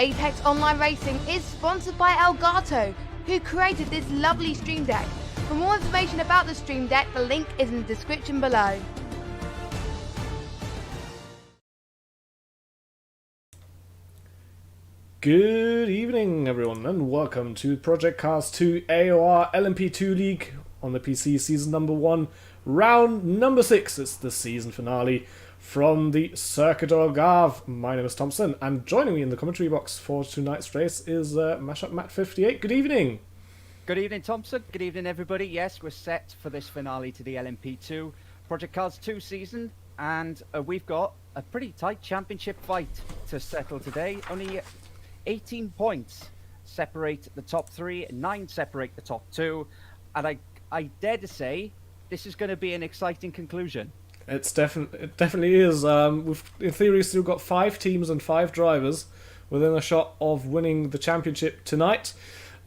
Apex Online Racing is sponsored by Elgato, who created this lovely stream deck. For more information about the stream deck, the link is in the description below. Good evening everyone and welcome to Project Cars 2 AOR LMP2 League on the PC season number 1, round number 6. It's the season finale from the Circuit Algarve. My name is Thompson and joining me in the commentary box for tonight's race is Mashup Matt 58. Good evening. Good evening Thompson, good evening everybody. Yes, we're set for this finale to the LMP2 Project Cars 2 season, and we've got a pretty tight championship fight to settle today. Only 18 points separate the top 3, 9 separate the top 2, and I dare to say this is going to be an exciting conclusion. It definitely is. We've in theory still got 5 teams and 5 drivers within a shot of winning the championship tonight.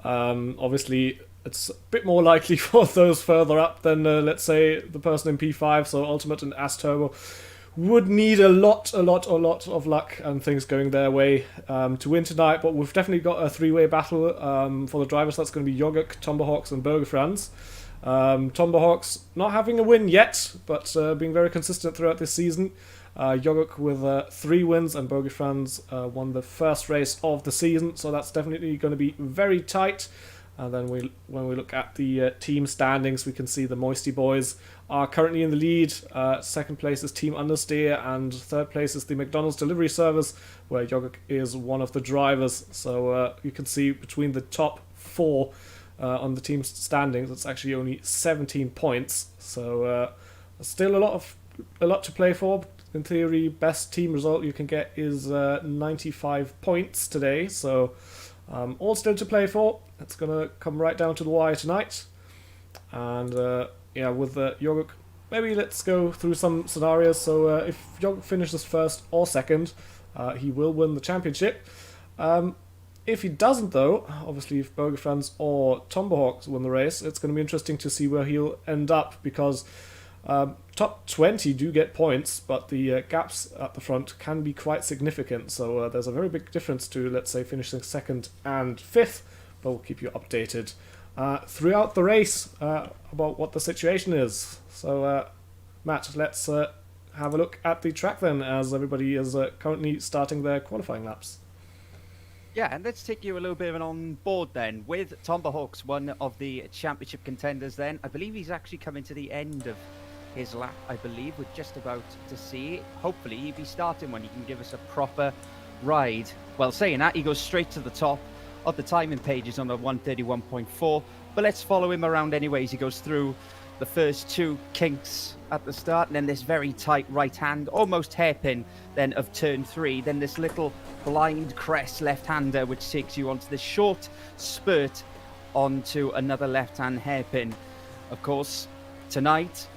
Obviously it's a bit more likely for those further up than let's say the person in P5, so Ultimate and As Turbo would need a lot of luck and things going their way to win tonight. But we've definitely got a 3-way battle for the drivers. That's going to be Yogurt, Tomahawks and Burger Franz. Tomahawks not having a win yet, but being very consistent throughout this season. Yogurt with 3 wins, and Burger Franz won the first race of the season, so that's definitely going to be very tight. And then when we look at the team standings, we can see the Moisty Boys are currently in the lead. Second place is Team Understeer, and third place is the McDonald's Delivery Service, where Yogurt is one of the drivers. So you can see between the top 4 on the team standings, it's actually only 17 points. So still a lot to play for. In theory, best team result you can get is 95 points today. So all still to play for. It's going to come right down to the wire tonight. And yeah, with Yogurt, maybe let's go through some scenarios. So if Yogurt finishes first or second, he will win the championship. If he doesn't though, obviously if Burger Franz or Tomahawks win the race, it's going to be interesting to see where he'll end up, because top 20 do get points, but the gaps at the front can be quite significant. So there's a very big difference to, let's say, finishing second and 5th, but we'll keep you updated throughout the race about what the situation is. So Matt, let's have a look at the track then, as everybody is currently starting their qualifying laps. Yeah, and let's take you a little bit of an on board then with Tomahawks, one of the championship contenders then. I believe he's actually coming to the end of his lap, I believe. We're just about to see. Hopefully he'll be starting when he can give us a proper ride. Well, saying that, he goes straight to the top of the timing pages on the 131.4, but let's follow him around anyways. He goes through the first 2 kinks at the start, and then this very tight right hand, almost hairpin then of turn 3, then this little blind crest left-hander which takes you onto this short spurt onto another left-hand hairpin. Of course, tonight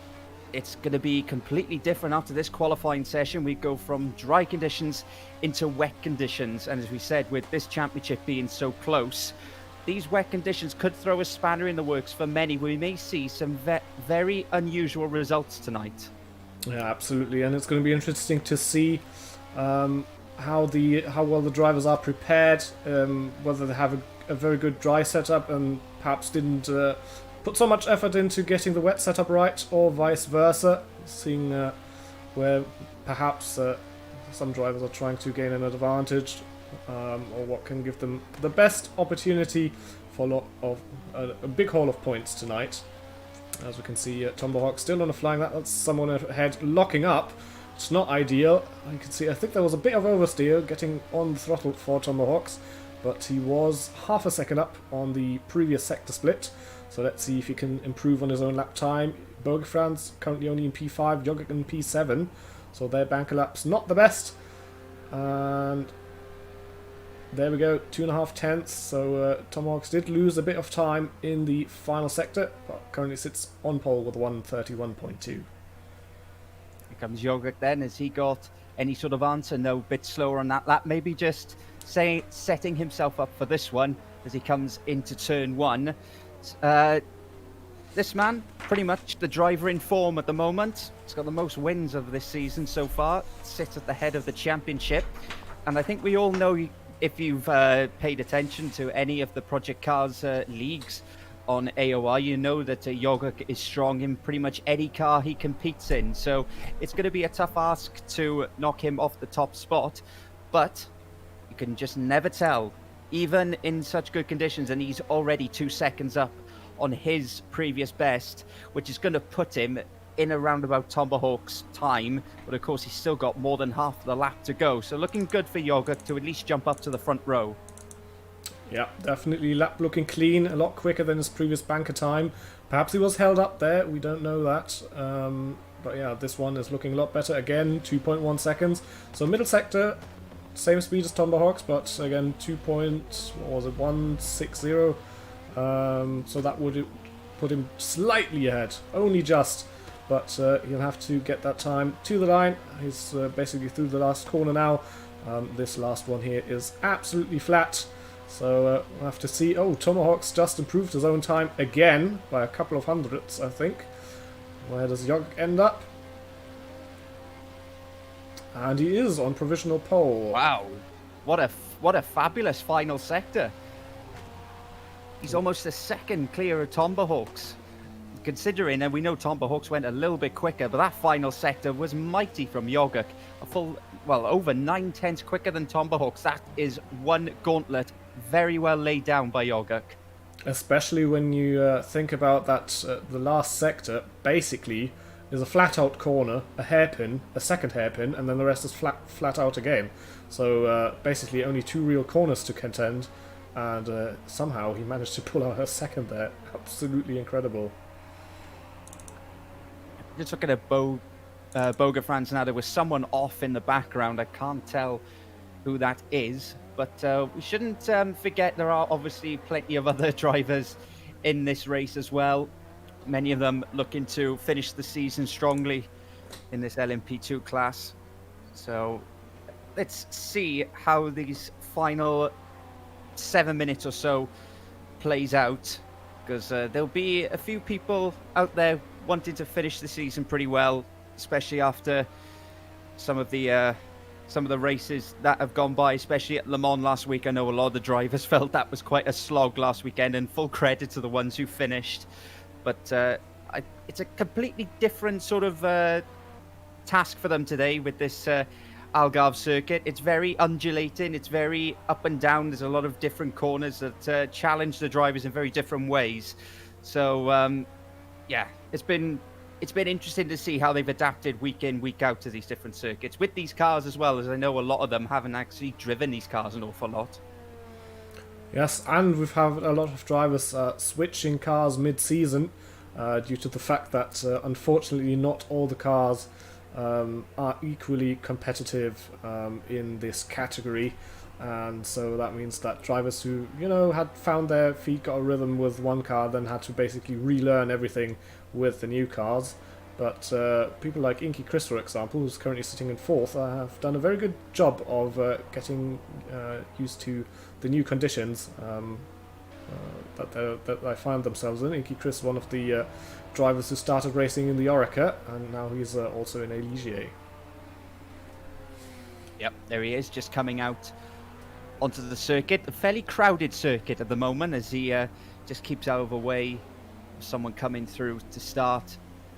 it's going to be completely different. After this qualifying session, we go from dry conditions into wet conditions, and as we said, with this championship being so close, these wet conditions could throw a spanner in the works for many. We may see some very unusual results tonight. Yeah, absolutely, and it's going to be interesting to see how well the drivers are prepared, whether they have a very good dry setup and perhaps didn't put so much effort into getting the wet setup right, or vice versa, seeing where perhaps some drivers are trying to gain an advantage, or what can give them the best opportunity for a big haul of points tonight. As we can see, Tomahawk still on a flying lap. That's someone ahead locking up. It's not ideal. You can see, I think there was a bit of oversteer getting on the throttle for Tomahawks, but he was half a second up on the previous sector split. So let's see if he can improve on his own lap time. Burger Franz currently only in P5, Yogurt in P7, so their banker lap's not the best. And there we go, 2.5 tenths. So Tomahawks did lose a bit of time in the final sector, but currently sits on pole with 131.2. Here comes Yogurt then. Has he got any sort of answer? No, bit slower on that lap. Maybe just setting himself up for this one as he comes into turn 1. This man, pretty much the driver in form at the moment. He's got the most wins of this season so far, sits at the head of the championship. And I think we all know if you've paid attention to any of the Project Cars leagues on AOR, you know that Yogurt is strong in pretty much any car he competes in. So it's going to be a tough ask to knock him off the top spot, but you can just never tell, even in such good conditions, and he's already 2 seconds up on his previous best, which is going to put him in around about Tomahawk's time, but of course he's still got more than half the lap to go. So looking good for Yogurt to at least jump up to the front row. Yeah, definitely lap looking clean, a lot quicker than his previous banker time. Perhaps he was held up there, we don't know that. But yeah, this one is looking a lot better. Again, 2.1 seconds. So middle sector, same speed as Tomahawks, but again, 160. So that would put him slightly ahead, only just. But he'll have to get that time to the line. He's basically through the last corner now. This last one here is absolutely flat. So we'll have to see. Oh, Tomahawk's just improved his own time again by a couple of hundredths, I think. Where does Yogg end up? And he is on provisional pole. Wow, what a fabulous final sector. He's almost a second clear of Tomahawks. Considering, and we know Tomahawks went a little bit quicker, but that final sector was mighty from Yogurt. A full, well, over 9/10 quicker than Tomahawks. That is one gauntlet very well laid down by Yogurt. Especially when you think about that the last sector basically is a flat out corner, a hairpin, a second hairpin, and then the rest is flat out again. So basically only 2 real corners to contend, and somehow he managed to pull out a second there. Absolutely incredible. Just looking at Boga France now, there was someone off in the background. I can't tell who that is, but we shouldn't forget there are obviously plenty of other drivers in this race as well. Many of them looking to finish the season strongly in this LMP2 class. So let's see how these final 7 minutes or so plays out, because there'll be a few people out there wanting to finish the season pretty well, especially after some of the races that have gone by, especially at Le Mans last week. I know a lot of the drivers felt that was quite a slog last weekend, and full credit to the ones who finished. But it's a completely different sort of task for them today with this Algarve circuit. It's very undulating, it's very up and down. There's a lot of different corners that challenge the drivers in very different ways. So yeah, it's been interesting to see how they've adapted week in, week out to these different circuits with these cars, as well as I know a lot of them haven't actually driven these cars an awful lot. Yes, and we've had a lot of drivers switching cars mid-season due to the fact that unfortunately not all the cars are equally competitive in this category. And so that means that drivers who, had found their feet, got a rhythm with one car, then had to basically relearn everything with the new cars. But people like Inky Chris, for example, who's currently sitting in 4th, have done a very good job of getting used to the new conditions that they find themselves in. Inky Chris, one of the drivers who started racing in the Orica, and now he's also in a Ligier. Yep, there he is, just coming out onto the circuit. A fairly crowded circuit at the moment, as he just keeps out of the way of someone coming through to start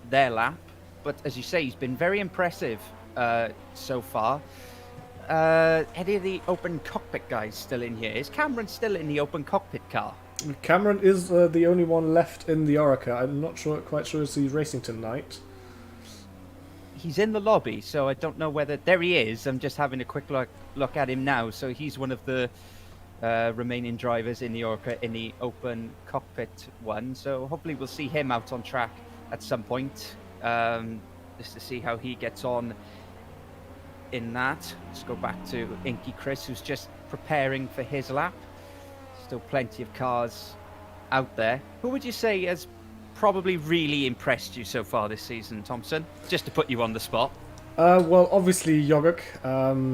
their lap. But as you say, he's been very impressive so far. Any of the open cockpit guys still in here? Is Cameron still in the open cockpit car? Cameron is the only one left in the Orica. I'm not quite sure if he's racing tonight. He's in the lobby, so I don't know whether... There he is. I'm just having a quick look at him now. So he's one of the remaining drivers in the Orica in the open cockpit one. So hopefully we'll see him out on track at some point, just to see how he gets on in that. Let's go back to Inky Chris, who's just preparing for his lap. Still plenty of cars out there. Who would you say has probably really impressed you so far this season, Thompson? Just to put you on the spot. Well, obviously Yogurt,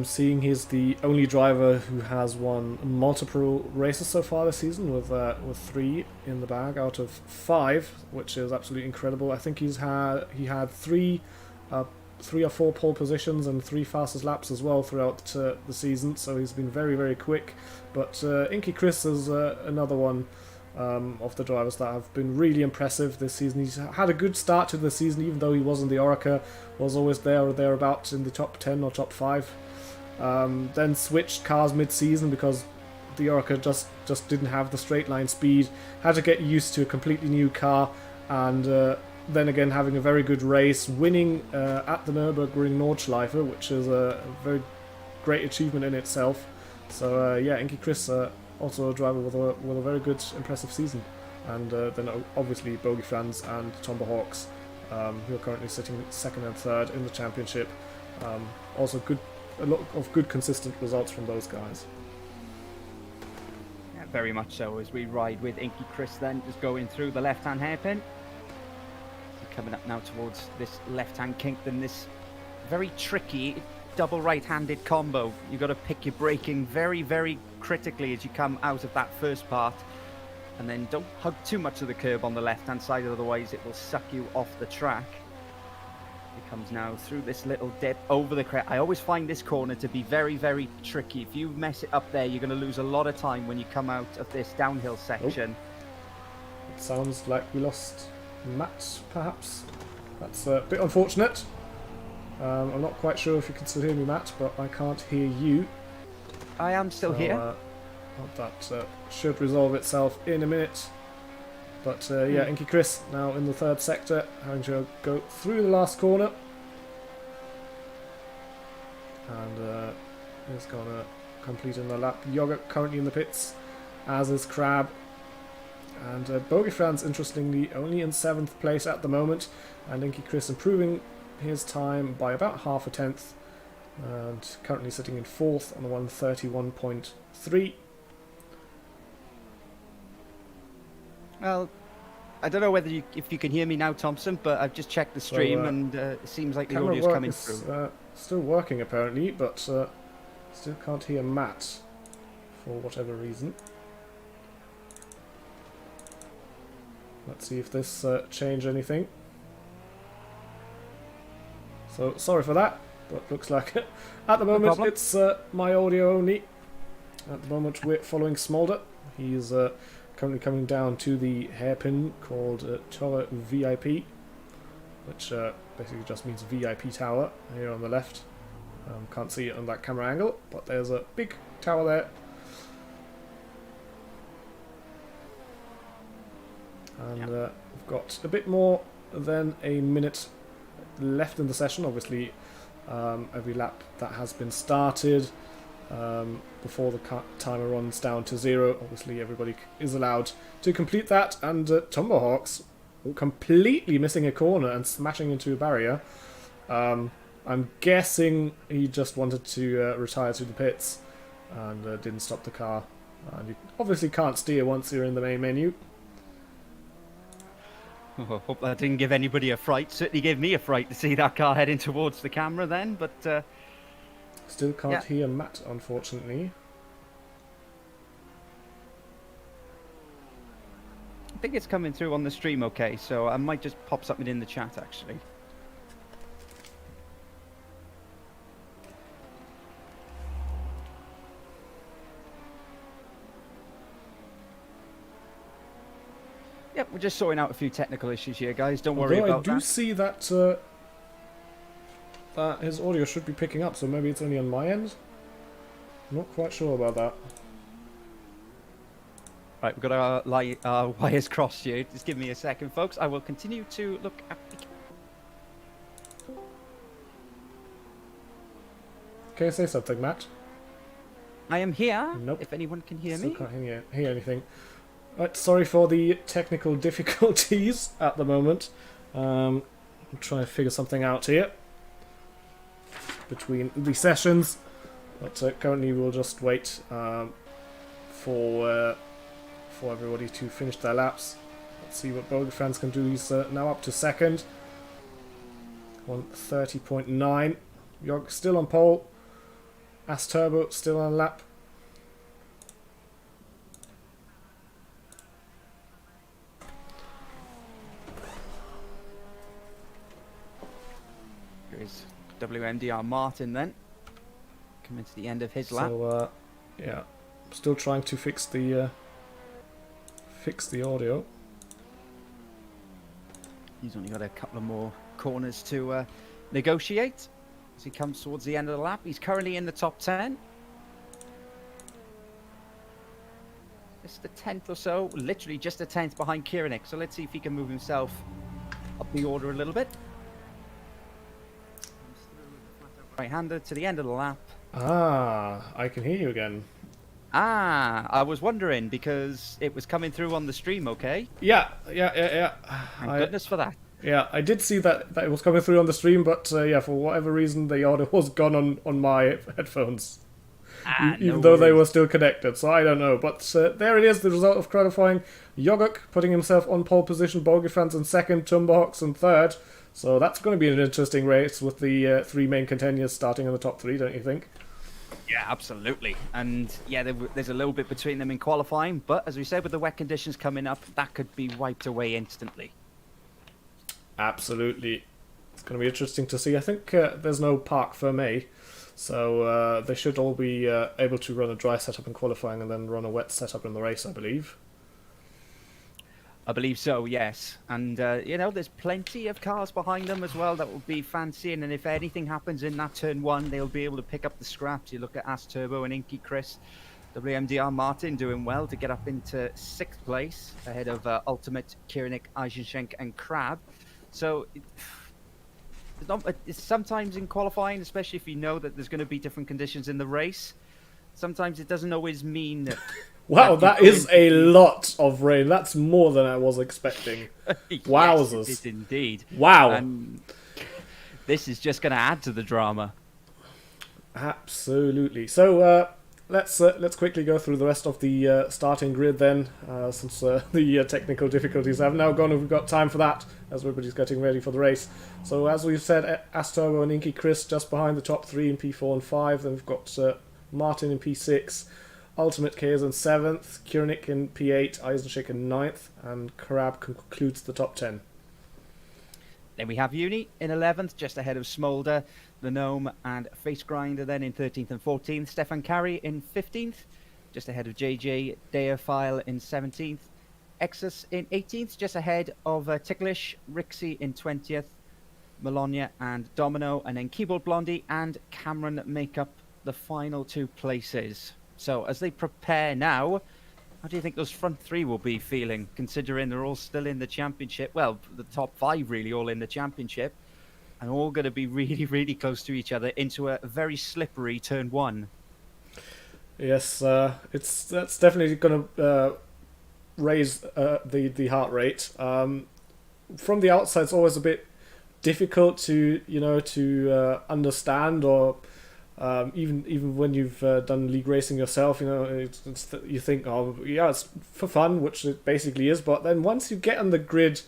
seeing he's the only driver who has won multiple races so far this season, with 3 in the bag out of 5, which is absolutely incredible. I think he had 3 3 or 4 pole positions and 3 fastest laps as well throughout the season, so he's been very, very quick. But Inky Chris is another one of the drivers that have been really impressive this season. He's had a good start to the season, even though he wasn't the Orica, was always there or thereabouts in the top 10 or top 5. Then switched cars mid-season because the Orica just didn't have the straight line speed, had to get used to a completely new car, and then again having a very good race, winning at the Nürburgring Nordschleife, which is a very great achievement in itself. So yeah, Inky Chris, also a driver with a very good, impressive season. And then obviously Bogey Franz and Tomba Hawks, who are currently sitting 2nd and 3rd in the championship. Also a lot of good consistent results from those guys. Yeah, very much so, as we ride with Inky Chris then, just going through the left-hand hairpin. Coming up now towards this left-hand kink, then this very tricky double right-handed combo. You've got to pick your braking very, very critically as you come out of that first part, and then don't hug too much of the curb on the left-hand side, otherwise it will suck you off the track. It comes now through this little dip over the crest. I always find this corner to be very, very tricky. If you mess it up there, you're going to lose a lot of time when you come out of this downhill section. It sounds like we lost Matt, perhaps. That's a bit unfortunate. I'm not quite sure if you can still hear me, Matt, but I can't hear you. I am still here. That should resolve itself in a minute. But yeah, Inky Chris now in the 3rd sector, having to go through the last corner. And he's going to complete in the lap. Yogurt currently in the pits, as is Crab. And Bogey Franz, interestingly, only in 7th place at the moment, and Inky Chris improving his time by about half a tenth, and currently sitting in 4th on the 1:31.3. Well, I don't know whether if you can hear me now, Thompson, but I've just checked the stream, and it seems like the audio's coming through. Still working apparently, but still can't hear Matt for whatever reason. Let's see if this changed anything. So sorry for that, but looks like at the moment it's my audio only. At the moment we're following Smolder. He's currently coming down to the hairpin called Torre VIP, which basically just means VIP tower here on the left. Can't see it on that camera angle, but there's a big tower there. And we've got a bit more than a minute left in the session. Obviously, every lap that has been started before the timer runs down to 0, obviously everybody is allowed to complete that. And Tomahawks completely missing a corner and smashing into a barrier. I'm guessing he just wanted to retire to the pits and didn't stop the car. And you obviously can't steer once you're in the main menu. Oh, hope that didn't give anybody a fright. Certainly gave me a fright to see that car heading towards the camera then, but... Still can't hear Matt, unfortunately. I think it's coming through on the stream okay, so I might just pop something in the chat, actually. Yep, we're just sorting out a few technical issues here, guys. Don't worry about that. I do see that that his audio should be picking up, so maybe it's only on my end. I'm not quite sure about that. Right, we've got our wires crossed here. Just give me a second, folks. I will continue to look at the... Can you say something, Matt? I am here. Nope. If anyone can hear Still me. Can't hear anything. Right, sorry for the technical difficulties at the moment. I'm trying to figure something out here between the sessions, but currently we'll just wait for everybody to finish their laps. Let's see what Bogey Franz can do. He's now up to 2nd, 1:30.9. York still on pole. As Turbo still on lap. There's WMDR Martin then. Coming to the end of his lap. So, yeah, still trying to fix the audio. He's only got a couple of more corners to negotiate as he comes towards the end of the lap. He's currently in the top 10. Just a tenth or so, literally just a tenth behind Kieran. So let's see if he can move himself up the order a little bit. Right-hander to the end of the lap. Ah, I can hear you again. Ah, I was wondering because it was coming through on the stream, okay? Yeah. Thank goodness for that. Yeah, I did see that it was coming through on the stream, but yeah, for whatever reason, the audio was gone on my headphones. Even though they were still connected, so I don't know. But there it is, the result of qualifying. Yogurt putting himself on pole position, Bogeyfans in second, Tumberhawks in third. So that's going to be an interesting race with the three main contenders starting in the top three, don't you think? Yeah, absolutely. And yeah, there's a little bit between them in qualifying, but as we said, with the wet conditions coming up, that could be wiped away instantly. Absolutely. It's going to be interesting to see. I think there's no park for May, so they should all be able to run a dry setup in qualifying and then run a wet setup in the race, I believe. I believe so, yes. And, you know, there's plenty of cars behind them as well that will be fancying. And if anything happens in that turn one, they'll be able to pick up the scraps. You look at As Turbo and Inky Chris. WMDR Martin doing well to get up into 6th place ahead of Ultimate, Kieran, Eisenschenk and Crab. So it's sometimes in qualifying, especially if you know that there's going to be different conditions in the race, sometimes it doesn't always mean that... Wow, that is a lot of rain. That's more than I was expecting. Wowzers. Yes, it is indeed. Wow. And this is just going to add to the drama. Absolutely. So let's quickly go through the rest of the starting grid then, since the technical difficulties have now gone and we've got time for that as everybody's getting ready for the race. So as we've said, Asturbo and Inky Chris just behind the top three in P4 and 5. Then we've got Martin in P6. Ultimate K is in 7th, Kieran in P8, Eisenschenk in 9th, and Crab concludes the top 10. Then we have Uni in 11th, just ahead of Smolder, the Gnome, and Face Grinder then in 13th and 14th. Stefan Carey in 15th, just ahead of JJ, Deophile in 17th. Exus in 18th, just ahead of Ticklish, Rixie in 20th, Melonia and Domino, and then Keyboard Blondie and Cameron make up the final 2 places. So as they prepare now, how do you think those front 3 will be feeling, considering they're all still in the championship? Well, the top 5 really all in the championship, and all going to be really, really close to each other into a very slippery turn 1. Yes, that's definitely going to raise the heart rate. From the outside, it's always a bit difficult to understand, or even when you've done league racing yourself, you think, oh yeah, it's for fun, which it basically is. But then once you get on the grid,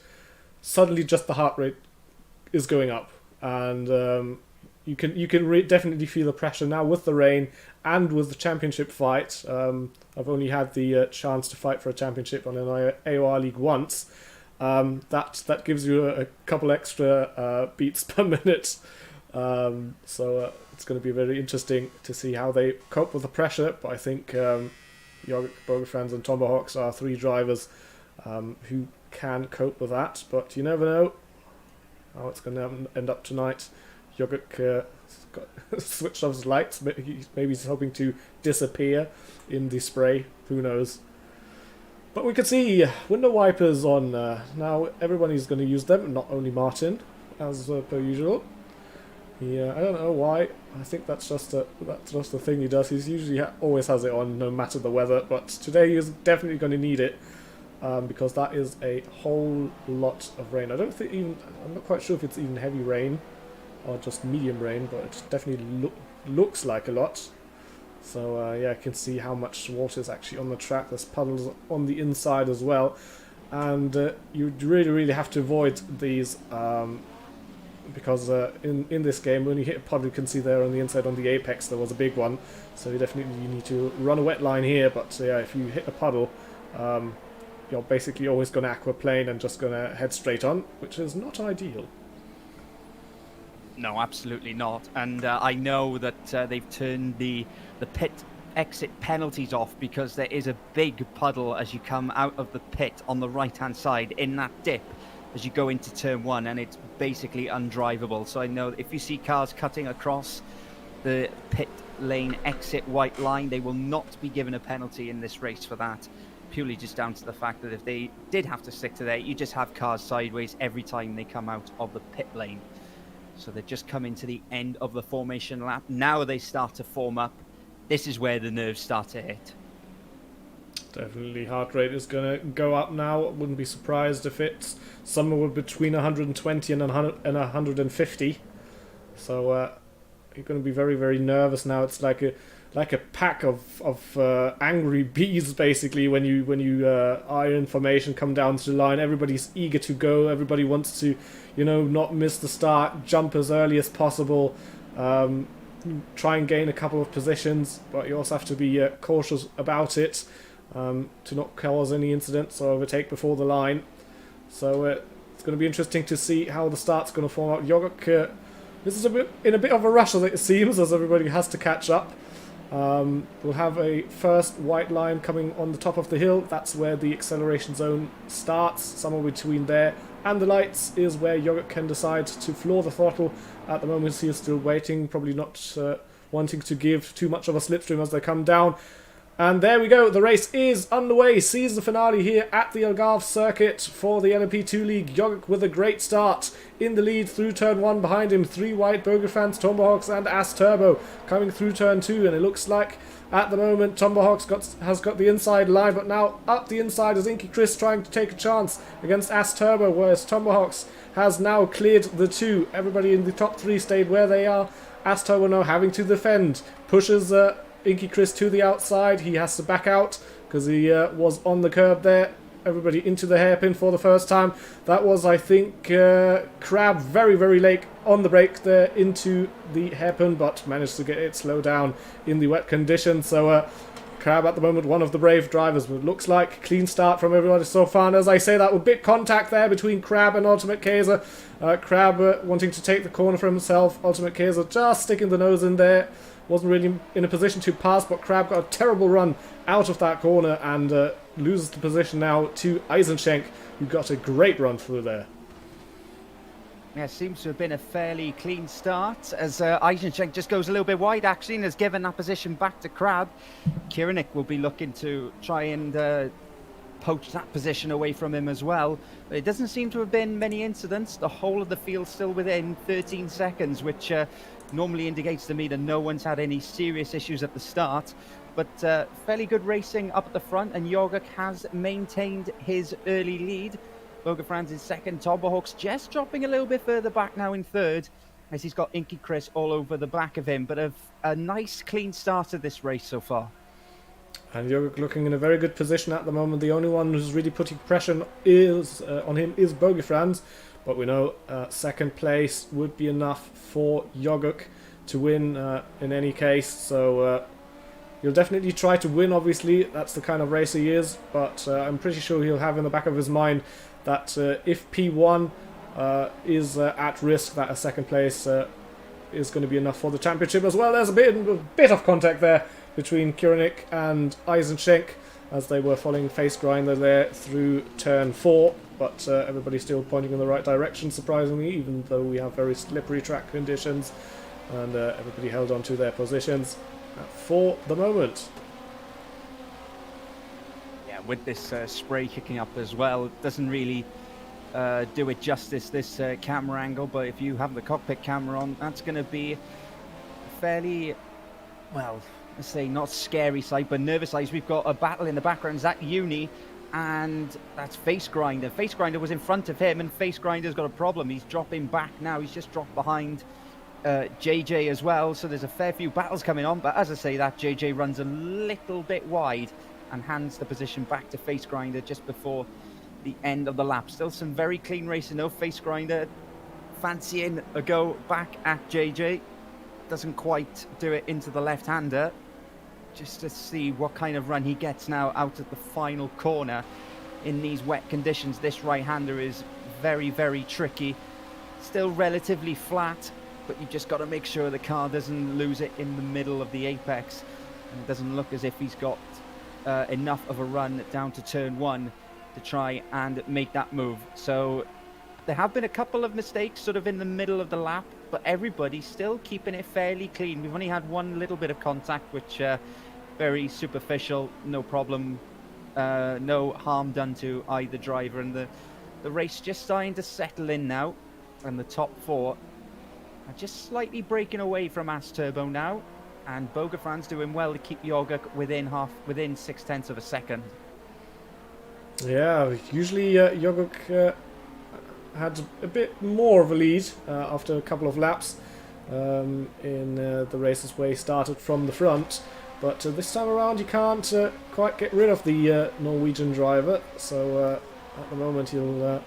suddenly just the heart rate is going up, and you can definitely feel the pressure now with the rain and with the championship fight. I've only had the chance to fight for a championship on an AOR league once. That gives you a couple extra beats per minute. So it's going to be very interesting to see how they cope with the pressure. But I think Bogeyfans and Tomahawks are 3 drivers who can cope with that. But you never know how it's going to end up tonight. Yogurt got switched off his lights. Maybe he's hoping to disappear in the spray. Who knows? But we can see window wipers on now. Everybody's going to use them, not only Martin, as per usual. Yeah, I don't know why. I think that's just the thing he does. He's usually always has it on, no matter the weather. But today he's definitely going to need it because that is a whole lot of rain. I'm not quite sure if it's even heavy rain or just medium rain, but it definitely looks like a lot. So yeah, I can see how much water is actually on the track. There's puddles on the inside as well, and you really have to avoid these. Because in this game, when you hit a puddle, you can see there on the inside on the apex there was a big one, so you need to run a wet line here. But yeah, if you hit a puddle, you're basically always going to aquaplane and just going to head straight on, which is not ideal. No, absolutely not. And I know that they've turned the pit exit penalties off because there is a big puddle as you come out of the pit on the right-hand side in that dip as you go into turn 1, and it's basically undrivable. So I know if you see cars cutting across the pit lane exit white line, they will not be given a penalty in this race for that, purely just down to the fact that if they did have to stick to that, you just have cars sideways every time they come out of the pit lane. So they're just coming to the end of the formation lap. Now they start to form up. This is where the nerves start to hit. Definitely heart rate is going to go up now. Wouldn't be surprised if it's somewhere between 120 and 150. So you're going to be very, very nervous now. It's like a pack of angry bees, basically, when you are in formation, come down to the line. Everybody's eager to go. Everybody wants to, not miss the start, jump as early as possible, try and gain a couple of positions, but you also have to be cautious about it, to not cause any incidents or overtake before the line. So it's going to be interesting to see how the start's going to form out. Yogurt, this is in a bit of a rush, as it seems, as everybody has to catch up. We'll have a first white line coming on the top of the hill. That's where the acceleration zone starts. Somewhere between there and the lights is where Yogurt can decide to floor the throttle. At the moment he is still waiting, probably not wanting to give too much of a slipstream as they come down. And there we go, the race is underway. Season finale here at the Algarve circuit for the LMP2 League. Yogurt with a great start in the lead through turn 1. Behind him, 3 white Bogeyfans, Tomahawks and As Turbo coming through turn 2. And it looks like at the moment Tomahawks has got the inside line, but now up the inside is Inky Chris trying to take a chance against As Turbo, whereas Tomahawks has now cleared the 2. Everybody in the top 3 stayed where they are. As Turbo now having to defend, pushes Inky Chris to the outside. He has to back out because he was on the curb there. Everybody into the hairpin for the first time. That was, I think, Crab very, very late on the brake there into the hairpin, but managed to get it slowed down in the wet conditions. So Crab at the moment, one of the brave drivers, but it looks like clean start from everybody so far. And as I say, that with bit contact there between Crab and Ultimate Kaiser. Crab wanting to take the corner for himself. Ultimate Kaiser just sticking the nose in there. Wasn't really in a position to pass, but Crab got a terrible run out of that corner and loses the position now to Eisenschenk, who got a great run through there. Yeah, seems to have been a fairly clean start as Eisenschenk just goes a little bit wide actually and has given that position back to Crab. Kiranik will be looking to try and poach that position away from him as well. But it doesn't seem to have been many incidents. The whole of the field still within 13 seconds, which normally indicates to me that no one's had any serious issues at the start. But fairly good racing up at the front, and Jorgik has maintained his early lead. Bogeyfans is second, Tomahawks just dropping a little bit further back now in third, as he's got Inky Chris all over the back of him. But a nice clean start of this race so far. And Jorgik looking in a very good position at the moment. The only one who's really putting pressure on him is Bogeyfans. But we know second place would be enough for Jorgik to win in any case. So he'll definitely try to win, obviously. That's the kind of racer he is. But I'm pretty sure he'll have in the back of his mind that if P1 is at risk, that a second place is going to be enough for the championship as well. There's a bit of contact there between Kiranik and Eisenschenk as they were following Face Grinder there through turn 4. But everybody's still pointing in the right direction, surprisingly, even though we have very slippery track conditions. And everybody held on to their positions for the moment. Yeah, with this spray kicking up as well, it doesn't really do it justice, this camera angle. But if you have the cockpit camera on, that's going to be fairly, well, let's say not scary sight, but nervous sight. We've got a battle in the background. Zach Uni. And that's Face Grinder. Face Grinder was in front of him, and Face Grinder's got a problem. He's dropping back now. He's just dropped behind JJ as well. So there's a fair few battles coming on. But as I say, that JJ runs a little bit wide and hands the position back to Face Grinder just before the end of the lap. Still some very clean racing though. Face Grinder fancying a go back at JJ. Doesn't quite do it into the left-hander. Just to see what kind of run he gets now out of the final corner in these wet conditions. This right-hander is very, very tricky. Still relatively flat, but you just got to make sure the car doesn't lose it in the middle of the apex, and it doesn't look as if he's got enough of a run down to turn 1 to try and make that move. So there have been a couple of mistakes sort of in the middle of the lap, but everybody's still keeping it fairly clean. We've only had one little bit of contact, which very superficial, no problem, no harm done to either driver, and the race just starting to settle in now, and the top 4 are just slightly breaking away from As Turbo now, and Bogafran's doing well to keep Jorg within 0.6 of a second. Yeah, usually Jorg had a bit more of a lead after a couple of laps in the races where he started from the front, but this time around you can't quite get rid of the Norwegian driver, so at the moment he'll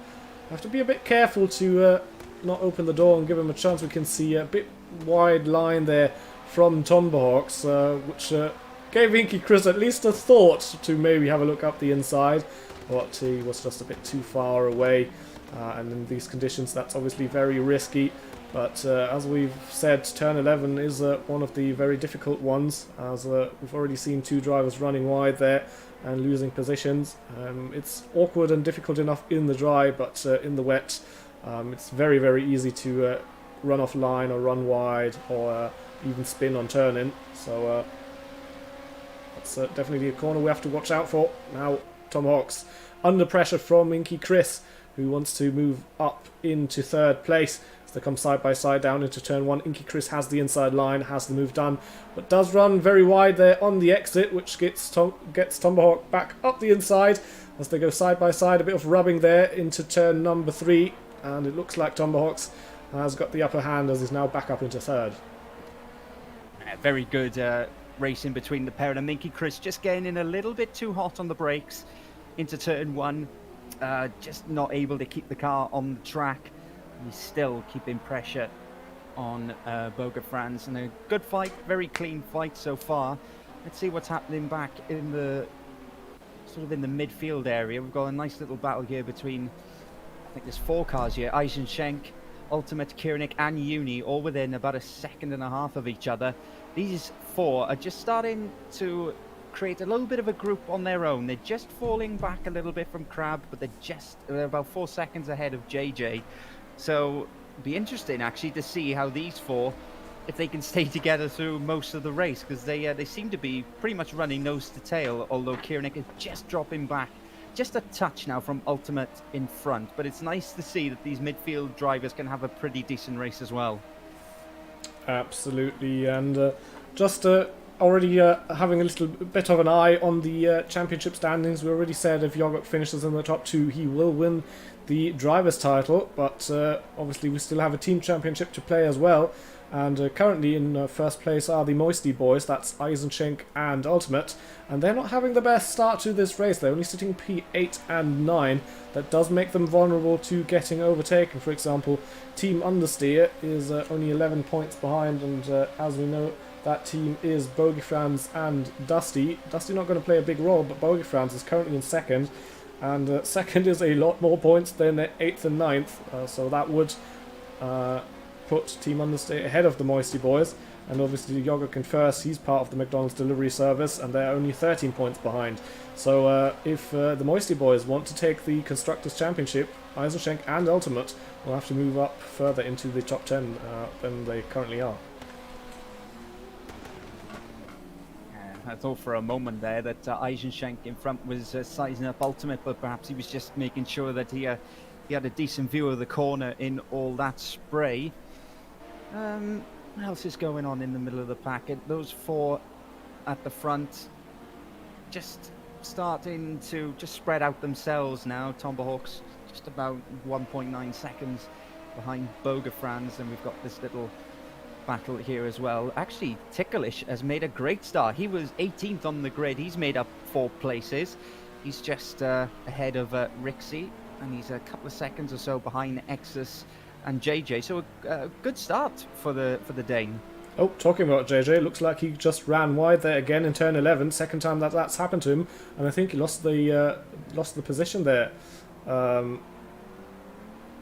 have to be a bit careful to not open the door and give him a chance. We can see a bit wide line there from Tomahawks, which gave Inky Chris at least a thought to maybe have a look up the inside, but he was just a bit too far away, and in these conditions that's obviously very risky. But as we've said, turn 11 is one of the very difficult ones, as we've already seen 2 drivers running wide there and losing positions. It's awkward and difficult enough in the dry, but in the wet it's very, very easy to run off line or run wide or even spin on turn-in. So that's definitely a corner we have to watch out for. Now Tomahawks under pressure from Inky Chris, who wants to move up into 3rd place. They come side by side down into turn 1. Inky Chris has the inside line, has the move done, but does run very wide there on the exit, which gets Tomahawk back up the inside as they go side by side. A bit of rubbing there into turn number 3, and it looks like Tomahawks has got the upper hand as he's now back up into 3rd. Very good racing between the pair, and Inky Chris just getting in a little bit too hot on the brakes into turn 1, just not able to keep the car on the track. He's still keeping pressure on Bogafran's, and a good fight, very clean fight so far. Let's see what's happening back in the sort of in the midfield area. We've got a nice little battle here between, I think there's 4 cars here, Eisenschenk, Ultimate, Kiernick and Uni, all within about 1.5 seconds of each other. These 4 are just starting to create a little bit of a group on their own. They're just falling back a little bit from Crab, but they're about 4 seconds ahead of JJ. So it'll be interesting actually to see how these 4, if they can stay together through most of the race, because they seem to be pretty much running nose to tail, although Kiernick is just dropping back just a touch now from Ultimate in front. But it's nice to see that these midfield drivers can have a pretty decent race as well. Absolutely, and just already having a little bit of an eye on the championship standings. We already said if Jorg finishes in the top 2, he will win the driver's title, but obviously we still have a team championship to play as well, and currently in first place are the Moisty boys, that's Eisenschenk and Ultimate, and they're not having the best start to this race. They're only sitting P8 and 9. That does make them vulnerable to getting overtaken. For example, Team Understeer is only 11 points behind, and as we know, that team is Bogeyfrans and Dusty. Dusty not going to play a big role, but Bogeyfrans is currently in 2nd, and 2nd is a lot more points than 8th and 9th, so that would put Team Understeer ahead of the Moisty boys. And obviously Jorg in first, he's part of the McDonald's delivery service, and they're only 13 points behind. So if the Moisty boys want to take the Constructors' Championship, Eisenschenk and Ultimate will have to move up further into the top 10 than they currently are. I thought for a moment there that Eisenschenk in front was sizing up Ultimate, but perhaps he was just making sure that he had a decent view of the corner in all that spray. What else is going on in the middle of the packet? Those 4 at the front just starting to just spread out themselves now. Tomahawks just about 1.9 seconds behind Bogafrans, and we've got this little battle here as well. Actually, Ticklish has made a great start. He was 18th on the grid. He's made up 4 places. He's just ahead of Rixie, and he's a couple of seconds or so behind Exus and JJ. So a good start for the Dane. Oh, talking about JJ, looks like he just ran wide there again in turn 11. Second time that's happened to him, and I think he lost the position there.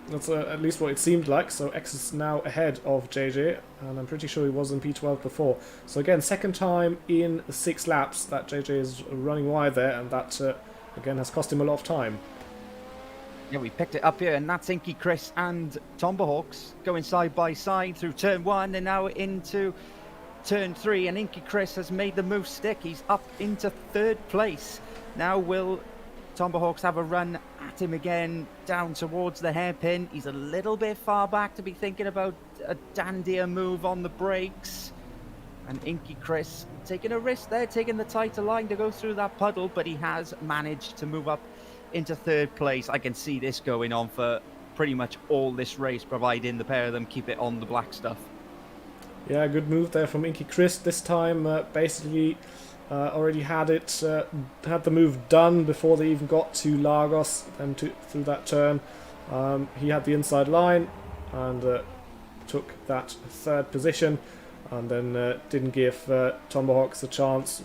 That's at least what it seemed like. So X is now ahead of JJ, and I'm pretty sure he was in P12 before. So again, second time in 6 laps that JJ is running wide there, and that again has cost him a lot of time. Yeah, we picked it up here, and that's Inky Chris and Tomahawks going side by side through turn 1 and now into turn 3, and Inky Chris has made the move stick. He's up into 3rd place. Now will Tomahawks have a run at him again down towards the hairpin. He's a little bit far back to be thinking about a dandier move on the brakes. And Inky Chris taking a risk there, taking the tighter line to go through that puddle, but he has managed to move up into 3rd place. I can see this going on for pretty much all this race, providing the pair of them keep it on the black stuff. Yeah, good move there from Inky Chris. This time basically already had the move done before they even got to Lagos and through that turn. He had the inside line and took that 3rd position, and then didn't give Tomahawks a chance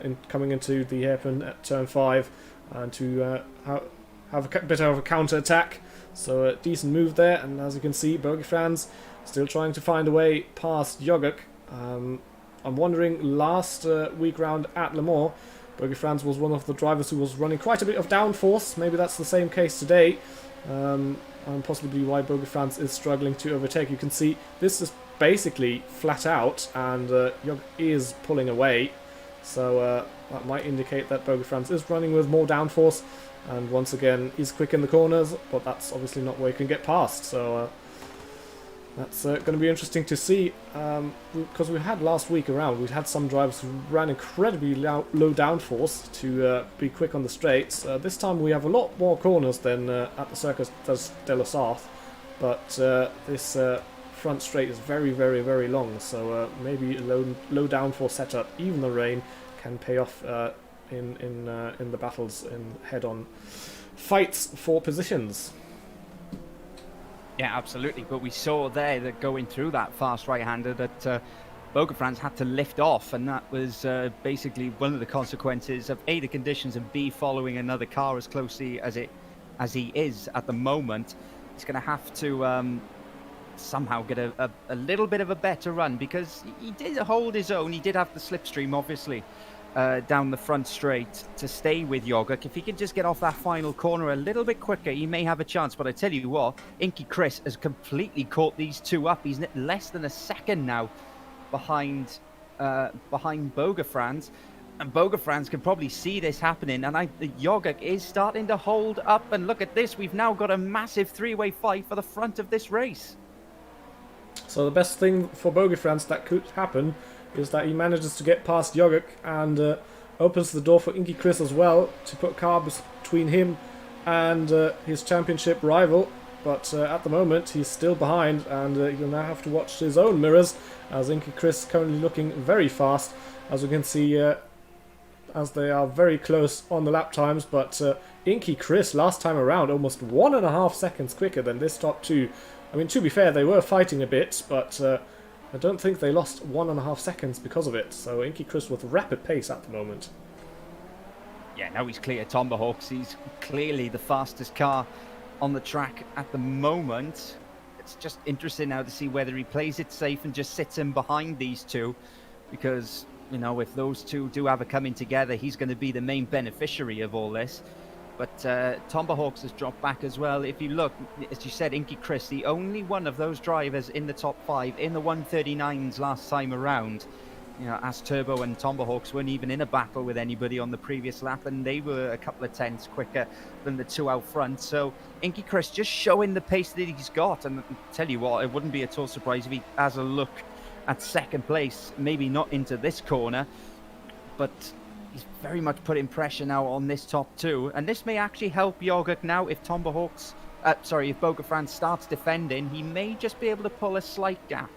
in coming into the hairpin at turn 5 and to have a bit of a counter attack. So a decent move there, and as you can see, Bogeyfans still trying to find a way past Yoguk. I'm wondering, last week round at Le Mans, Bogeyfans was one of the drivers who was running quite a bit of downforce. Maybe that's the same case today, and possibly why Bogeyfans is struggling to overtake. You can see this is basically flat out, and Yoguk is pulling away, so that might indicate that Bogeyfans is running with more downforce, and once again he's quick in the corners, but that's obviously not where he can get past. So that's going to be interesting to see, because we had last week around, we had some drivers who ran incredibly low downforce to be quick on the straights. This time we have a lot more corners than at the Circuit de la Sarthe, but this front straight is very, very, very long, so maybe a low downforce setup, even the rain, can pay off in the battles, in head-on fights for positions. Yeah, absolutely. But we saw there that going through that fast right-hander that Bogeyfans had to lift off, and that was basically one of the consequences of A, the conditions, and B, following another car as closely as he is at the moment. He's going to have to somehow get a little bit of a better run, because he did hold his own. He did have the slipstream, obviously, down the front straight to stay with Yoguk. If he can just get off that final corner a little bit quicker, he may have a chance. But I tell you what, Inky Chris has completely caught these two up. He's less than a second now behind Bogeyfans, and Bogeyfans can probably see this happening. And Yoguk is starting to hold up. And look at this, we've now got a massive 3-way fight for the front of this race. So the best thing for Bogeyfans that could happen is that he manages to get past Yoguk and opens the door for Inky Chris as well to put carbs between him and his championship rival. But at the moment he's still behind, and he'll now have to watch his own mirrors, as Inky Chris currently looking very fast, as we can see, as they are very close on the lap times. But Inky Chris last time around almost 1.5 seconds quicker than this top two. I mean, to be fair, they were fighting a bit, but I don't think they lost 1.5 seconds because of it. So Inky Chris with rapid pace at the moment. Yeah, now he's clear Tomahawks. He's clearly the fastest car on the track at the moment. It's just interesting now to see whether he plays it safe and just sits in behind these two, because, you know, if those two do have a coming together, he's going to be the main beneficiary of all this. But Tomahawks has dropped back as well. If you look, as you said, Inky Chris, the only one of those drivers in the top 5 in the 139s last time around. You know, as Turbo and Tomahawks weren't even in a battle with anybody on the previous lap, and they were a couple of tenths quicker than the two out front. So Inky Chris just showing the pace that he's got. And I'll tell you what, it wouldn't be at all surprised if he has a look at second place, maybe not into this corner, but he's very much putting pressure now on this top two, and this may actually help Yoguk now. If if Bogeyfans starts defending, he may just be able to pull a slight gap.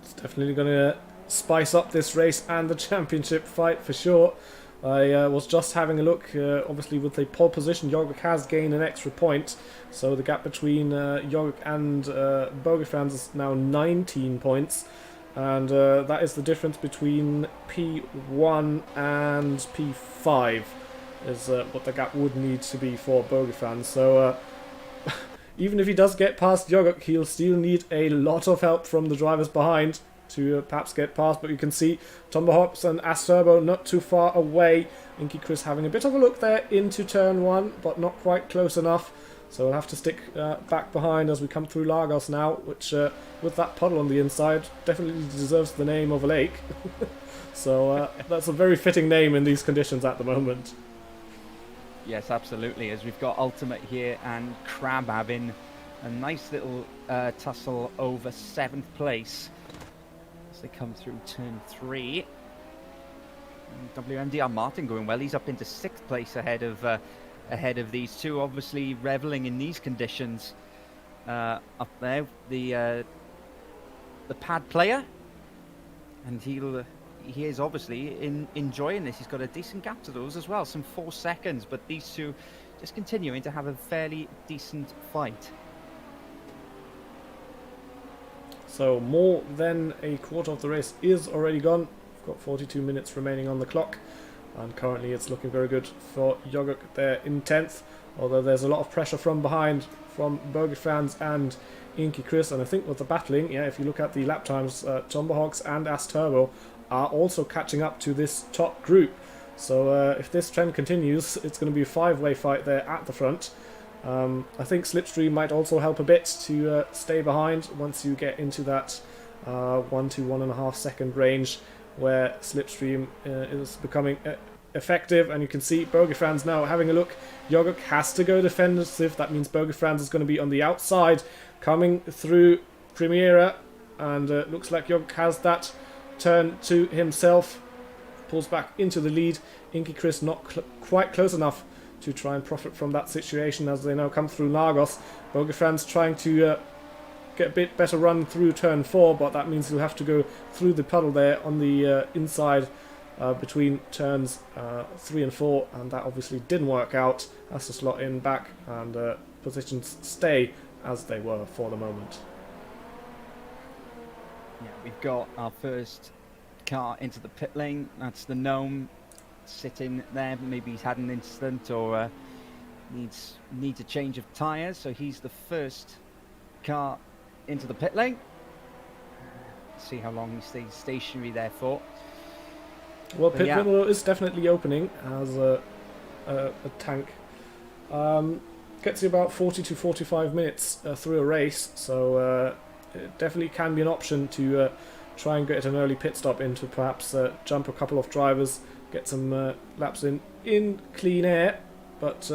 It's definitely going to spice up this race and the championship fight for sure. I was just having a look, obviously with the pole position, Yoguk has gained an extra point, so the gap between Yoguk and Bogeyfans is now 19 points. And that is the difference between P1 and P5. is what the gap would need to be for Bogeyfan. So even if he does get past Yogurt, he'll still need a lot of help from the drivers behind to perhaps get past. But you can see Tomahawks and Asturbo not too far away. Inky Chris having a bit of a look there into turn 1, but not quite close enough. So we'll have to stick back behind as we come through Lagos now, which with that puddle on the inside definitely deserves the name of a lake. So that's a very fitting name in these conditions at the moment. Yes, absolutely, as we've got Ultimate here and Crab having a nice little tussle over 7th place as they come through turn 3. And WMDR Martin going well, he's up into 6th place ahead of these two, obviously reveling in these conditions. Up there, the pad player, and he is obviously enjoying this. He's got a decent gap to those as well, some 4 seconds, but these two just continuing to have a fairly decent fight. So more than a quarter of the race is already gone. We've got 42 minutes remaining on the clock, and currently it's looking very good for Yogurt there in 10th, although there's a lot of pressure from behind from Bogeyfans and Inky Chris. And I think with the battling, yeah, if you look at the lap times, Tomahawks and Asturbo are also catching up to this top group. So if this trend continues, it's going to be a 5-way fight there at the front. I think Slipstream might also help a bit to stay behind once you get into that 1 to 1.5 second range where Slipstream is becoming effective. And you can see Bogeyfans now having a look. Yogurt has to go defensive. That means Bogeyfans is going to be on the outside coming through Primera, and looks like Yogurt has that turn to himself, pulls back into the lead. Inky Chris not quite close enough to try and profit from that situation as they now come through Lagos. Bogeyfans trying to get a bit better run through turn 4, but that means he'll have to go through the puddle there on the inside between turns 3 and 4, and that obviously didn't work out. Has to slot in back, and positions stay as they were for the moment. Yeah, we've got our first car into the pit lane. That's the Gnome sitting there. Maybe he's had an incident or needs a change of tyres. So he's the first car into the pit lane. See how long he stays stationary there for. Well, pit window is definitely opening as a tank. Gets you about 40 to 45 minutes through a race, so it definitely can be an option to try and get an early pit stop in to perhaps jump a couple of drivers, get some laps in clean air. But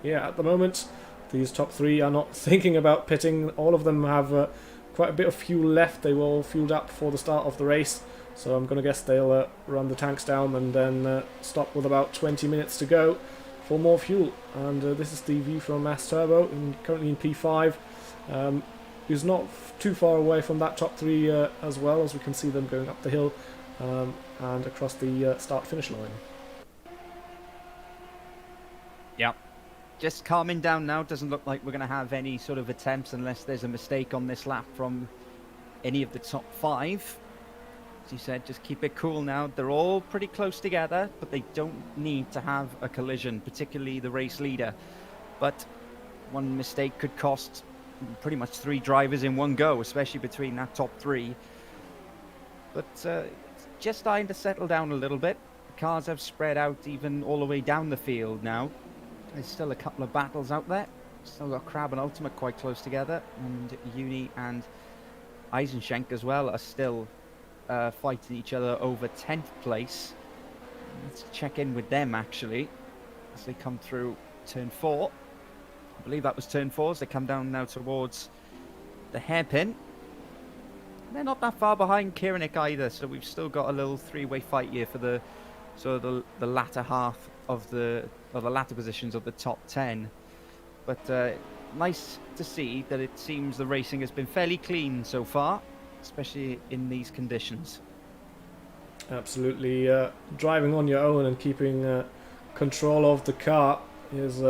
yeah, at the moment these top 3 are not thinking about pitting. All of them have quite a bit of fuel left. They were all fueled up for the start of the race, so I'm going to guess they'll run the tanks down and then stop with about 20 minutes to go for more fuel. And this is the view from Asturbo, currently in P5. Who's not too far away from that top 3 as well, as we can see them going up the hill and across the start-finish line. Yeah, just calming down now. Doesn't look like we're going to have any sort of attempts unless there's a mistake on this lap from any of the top 5. As you said, just keep it cool now. They're all pretty close together, but they don't need to have a collision, particularly the race leader. But one mistake could cost pretty much 3 drivers in one go, especially between that top 3. But it's just starting to settle down a little bit. The cars have spread out even all the way down the field now. There's still a couple of battles out there. Still got Crab and Ultimate quite close together, and Uni and Eisenschenk as well are still fighting each other over 10th place. Let's check in with them actually as they come through turn 4. I believe that was turn 4 as they come down now towards the hairpin. They're not that far behind Kiranik either, so we've still got a little 3-way fight here for the the latter half of the latter positions of the top 10. But nice to see that it seems the racing has been fairly clean so far, especially in these conditions. Absolutely. Driving on your own and keeping control of the car is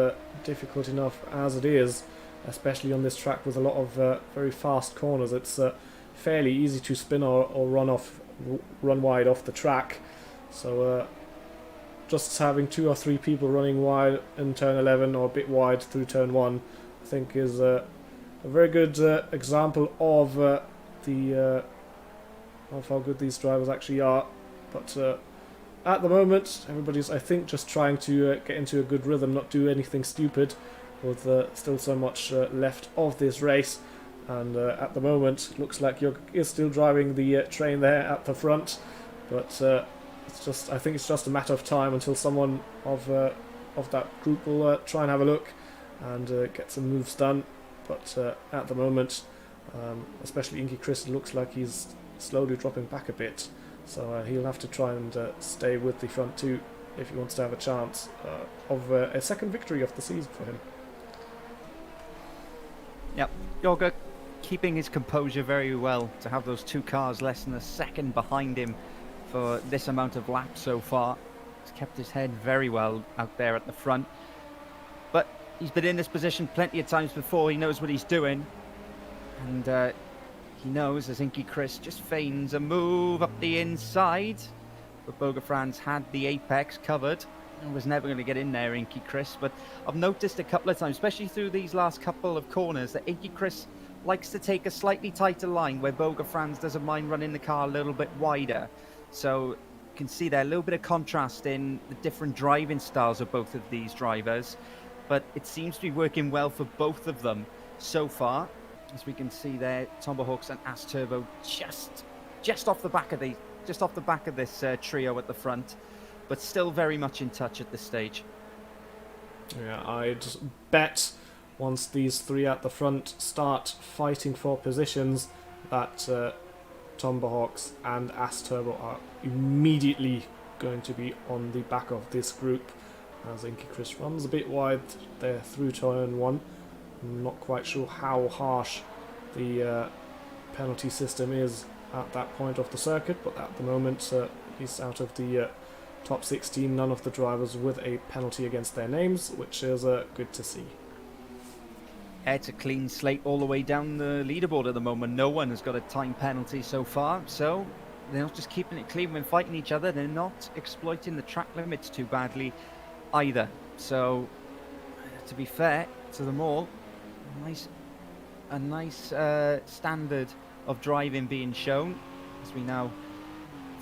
difficult enough as it is, especially on this track with a lot of very fast corners. It's fairly easy to spin or run wide off the track. So just having 2 or 3 people running wide in turn 11 or a bit wide through turn 1, I think is a very good example of of how good these drivers actually are. But at the moment, everybody's, I think, just trying to get into a good rhythm, not do anything stupid, with still so much left of this race. And at the moment, looks like you're still driving the train there at the front, but it's just, I think it's just a matter of time until someone of that group will try and have a look and get some moves done. But at the moment, especially Inky Chris, looks like he's slowly dropping back a bit, so he'll have to try and stay with the front two if he wants to have a chance of a second victory of the season for him. Yep, Jorge keeping his composure very well to have those 2 cars less than a second behind him for this amount of laps so far. He's kept his head very well out there at the front, but he's been in this position plenty of times before. He knows what he's doing, and he knows as Inky Chris just feigns a move up the inside, but Bogafrans had the apex covered and was never going to get in there, Inky Chris. But I've noticed a couple of times, especially through these last couple of corners, that Inky Chris likes to take a slightly tighter line where Bogafrans doesn't mind running the car a little bit wider. So you can see there a little bit of contrast in the different driving styles of both of these drivers, but it seems to be working well for both of them so far. As we can see there, Tomahawks and As Turbo just off the back of this trio at the front, but still very much in touch at this stage. Yeah, I'd bet once these 3 at the front start fighting for positions that Tomahawks and As Turbo are immediately going to be on the back of this group, as Inky Chris runs a bit wide there through turn 1. I'm not quite sure how harsh the penalty system is at that point of the circuit, but at the moment he's out of the top 16, none of the drivers with a penalty against their names, which is good to see. It's a clean slate all the way down the leaderboard at the moment. No one has got a time penalty so far, so they're not just keeping it clean when fighting each other, they're not exploiting the track limits too badly either. So, to be fair to them all, a nice standard of driving being shown, as we now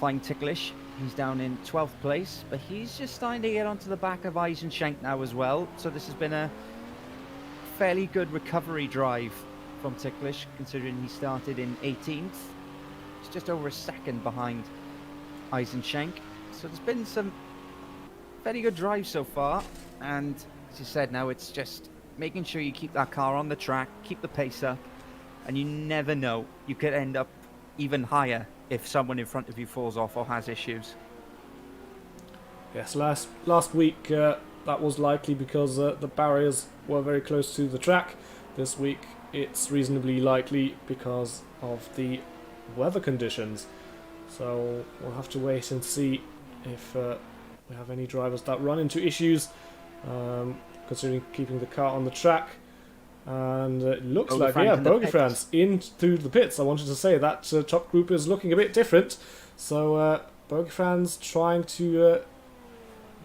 find Ticklish. He's down in 12th place, but he's just starting to get onto the back of Eisenschenk now as well. So this has been a fairly good recovery drive from Ticklish, considering he started in 18th. It's just over a second behind Eisenschenk. So there's been some very good drives so far, and as you said, now it's just making sure you keep that car on the track, keep the pace up, and you never know, you could end up even higher if someone in front of you falls off or has issues. Yes, last week that was likely because the barriers were very close to the track. This week it's reasonably likely because of the weather conditions. So we'll have to wait and see if we have any drivers that run into issues, considering keeping the car on the track. And it looks like, yeah, Bogeyfrans in through the pits. I wanted to say that top group is looking a bit different. So Bogeyfrans trying to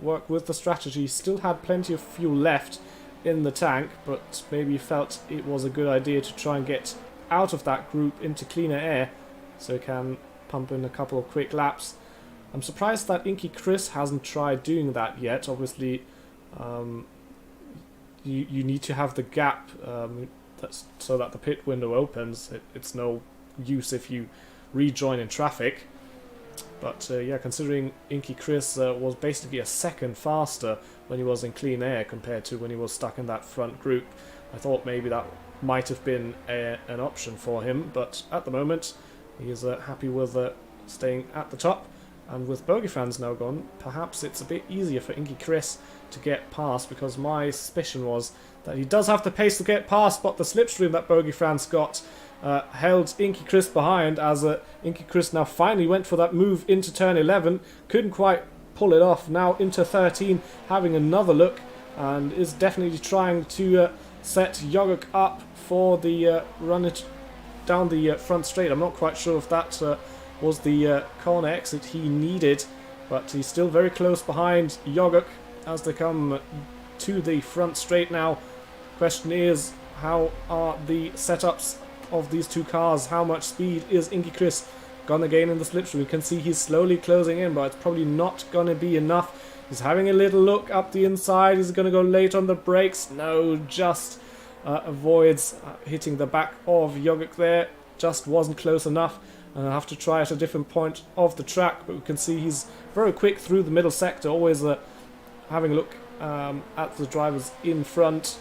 work with the strategy. Still had plenty of fuel left in the tank, but maybe felt it was a good idea to try and get out of that group into cleaner air so he can pump in a couple of quick laps. I'm surprised that Inky Chris hasn't tried doing that yet. Obviously, you need to have the gap so that the pit window opens. It's no use if you rejoin in traffic. But yeah, considering Inky Chris was basically a second faster when he was in clean air compared to when he was stuck in that front group, I thought maybe that might have been an option for him. But at the moment, he is happy with staying at the top. And with Bogeyfrans now gone, perhaps it's a bit easier for Inky Chris to get past, because my suspicion was that he does have the pace to get past, but the slipstream that Bogeyfrans got held Inky Chris behind, as Inky Chris now finally went for that move into turn 11, couldn't quite pull it off. Now into 13, having another look, and is definitely trying to set Yogok up for the run it down the front straight. I'm not quite sure if that was the corner exit he needed, but he's still very close behind Yogurt as they come to the front straight now. Question is, how are the setups of these two cars? How much speed is Inky Chris gonna gain in the slipstream? We can see he's slowly closing in, but it's probably not gonna be enough. He's having a little look up the inside. He's gonna go late on the brakes. No, just avoids hitting the back of Yogurt there. Just wasn't close enough. And I'll have to try at a different point of the track, but we can see he's very quick through the middle sector, always having a look at the drivers in front.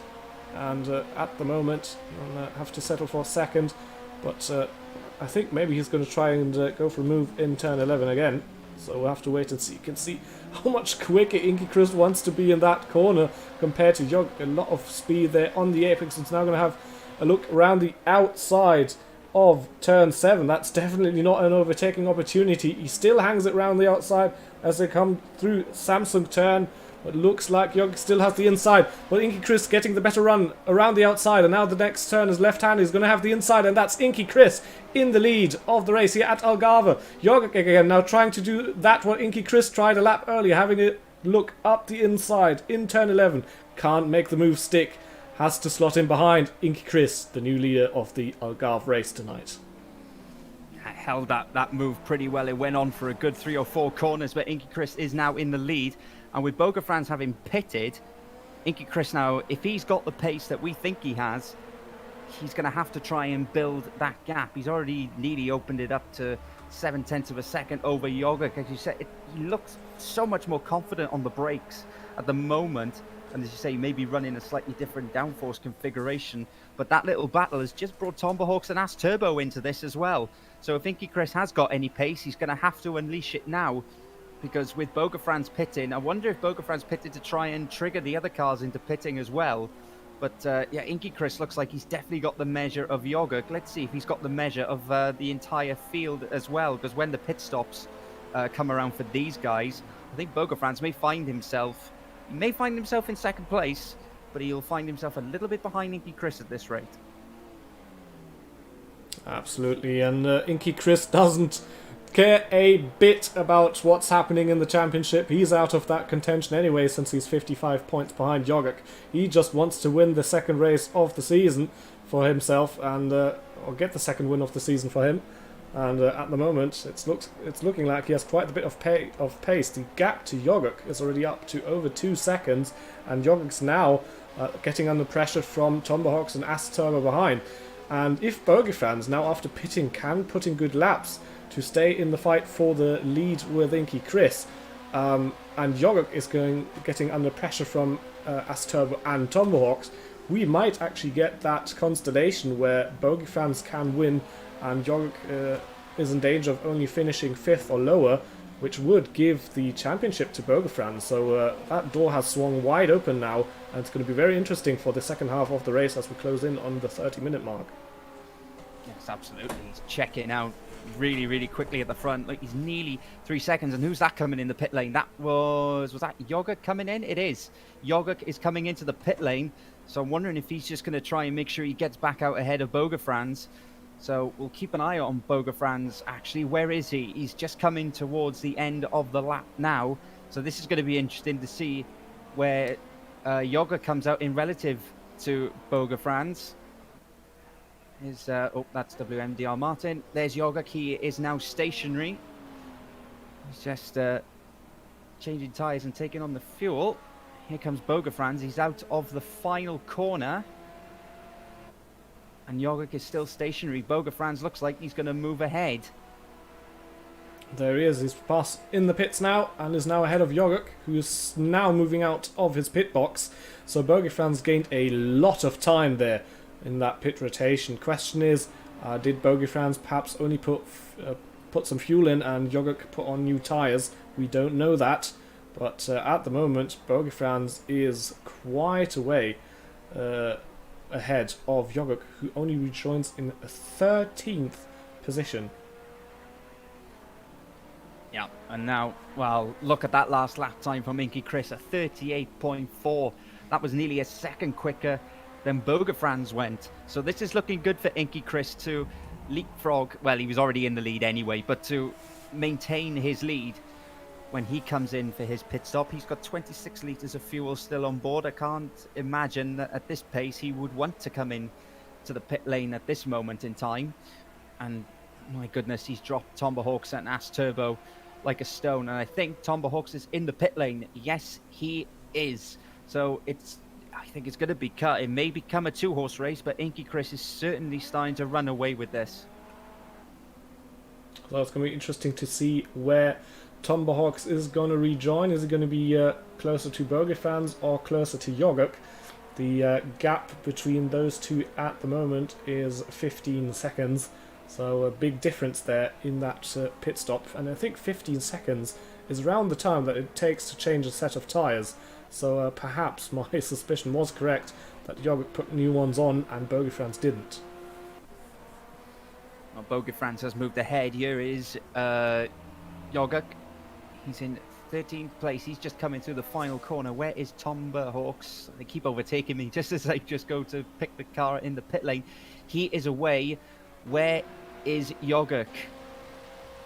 And at the moment, I'll have to settle for a second, but I think maybe he's going to try and go for a move in turn 11 again. So we'll have to wait and see. You can see how much quicker Inky Chris wants to be in that corner compared to Yog. A lot of speed there on the apex. It's now going to have a look around the outside of turn 7. That's definitely not an overtaking opportunity. He still hangs it around the outside as they come through Samsung turn. But looks like Yog still has the inside. But Inky Chris getting the better run around the outside. And now the next turn is left hand. He's going to have the inside. And that's Inky Chris in the lead of the race here at Algarve. Yog again now trying to do that what Inky Chris tried a lap earlier. Having a look up the inside in turn 11. Can't make the move stick. Has to slot in behind Inky Chris, the new leader of the Algarve race tonight. Held that move pretty well. It went on for a good 3 or 4 corners, but Inky Chris is now in the lead. And with Boga Franz having pitted, Inky Chris now, if he's got the pace that we think he has, he's going to have to try and build that gap. He's already nearly opened it up to 0.7 of a second over Yoga. As you said, he looks so much more confident on the brakes at the moment. And as you say, maybe running a slightly different downforce configuration. But that little battle has just brought Tomahawks and As Turbo into this as well. So if Inky Chris has got any pace, he's going to have to unleash it now. Because with Boga Franz pitting, I wonder if Boga Franz pitted to try and trigger the other cars into pitting as well. But yeah, Inky Chris looks like he's definitely got the measure of Yogurt. Let's see if he's got the measure of the entire field as well. Because when the pit stops come around for these guys, I think Boga Franz may find himself in second place, but he'll find himself a little bit behind Inky Chris at this rate. Absolutely, and Inky Chris doesn't care a bit about what's happening in the championship. He's out of that contention anyway, since he's 55 points behind Yogurt. He just wants to win the second race of the season for himself, and or get the second win of the season for him. And at the moment, it's looking like he has quite a bit of pace. The gap to Yogurt is already up to over 2 seconds, and Yogurt's now getting under pressure from Tomahawks and As Turbo behind. And if Boga Franz now, after pitting, can put in good laps to stay in the fight for the lead with Inky Chris, and Yogurt is getting under pressure from As Turbo and Tomahawks, we might actually get that constellation where Boga Franz can win and Yogurt is in danger of only finishing 5th or lower, which would give the championship to Boga Franz. So that door has swung wide open now, and it's going to be very interesting for the second half of the race as we close in on the 30-minute mark. Yes, absolutely. He's checking out really, really quickly at the front. Like, he's nearly 3 seconds. And who's that coming in the pit lane? Was that Yogurt coming in? It is. Yogurt is coming into the pit lane. So I'm wondering if he's just going to try and make sure he gets back out ahead of Boga Franz. So we'll keep an eye on Boga Franz. Actually, where is he? He's just coming towards the end of the lap now. So this is going to be interesting to see where Yogurt comes out in relative to Boga Franz. Oh, that's WMDR Martin. There's Yogurt. He is now stationary. He's just changing tyres and taking on the fuel. Here comes Boga Franz. He's out of the final corner. And Yogurt is still stationary. Boga Franz looks like he's going to move ahead. There he is. He's passed in the pits now and is now ahead of Yogurt, who's now moving out of his pit box. So Boga Franz gained a lot of time there in that pit rotation. Question is, did Boga Franz perhaps only put some fuel in and Yogurt put on new tyres? We don't know that. But at the moment, Boga Franz is quite a way ahead of Yogurt, who only rejoins in a 13th position. Yeah, and now, well, look at that last lap time from Inky Chris, a 38.4. That was nearly a second quicker than Boga Franz went. So this is looking good for Inky Chris to leapfrog. Well, he was already in the lead anyway, but to maintain his lead. when he comes in for his pit stop. He's got 26 litres of fuel still on board. I can't imagine that at this pace he would want to come in to the pit lane at this moment in time. And my goodness, he's dropped Tomahawks and As Turbo like a stone. And I think Tomahawks is in the pit lane. Yes, he is. So I think it's going to be cut. It may become a 2-horse race, but Inky Chris is certainly starting to run away with this. So it's going to be interesting to see where Tomahawks is going to rejoin. Is it going to be closer to Bogeyfans or closer to Yogurt? The gap between those two at the moment is 15 seconds. So a big difference there in that pit stop. And I think 15 seconds is around the time that it takes to change a set of tyres. So perhaps my suspicion was correct that Yogurt put new ones on and Bogeyfans didn't. Well, Bogeyfans has moved ahead. Here is Yogurt. He's in 13th place. He's just coming through the final corner. Where is Tomahawks? They keep overtaking me just as I just go to pick the car in the pit lane. He is away. Where is Yogurt?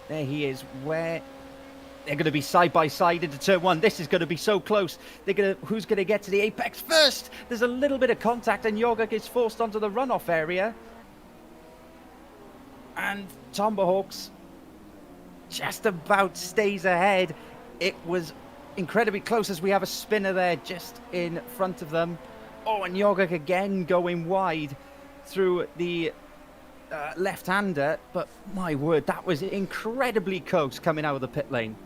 There he is. Where? They're going to be side by side into turn 1. This is going to be so close. Who's going to get to the apex first? There's a little bit of contact and Yogurt is forced onto the runoff area. And Tomahawks just about stays ahead. It was incredibly close as we have a spinner there just in front of them. Oh, and Yogurt again going wide through the left-hander. But my word, that was incredibly close coming out of the pit lane.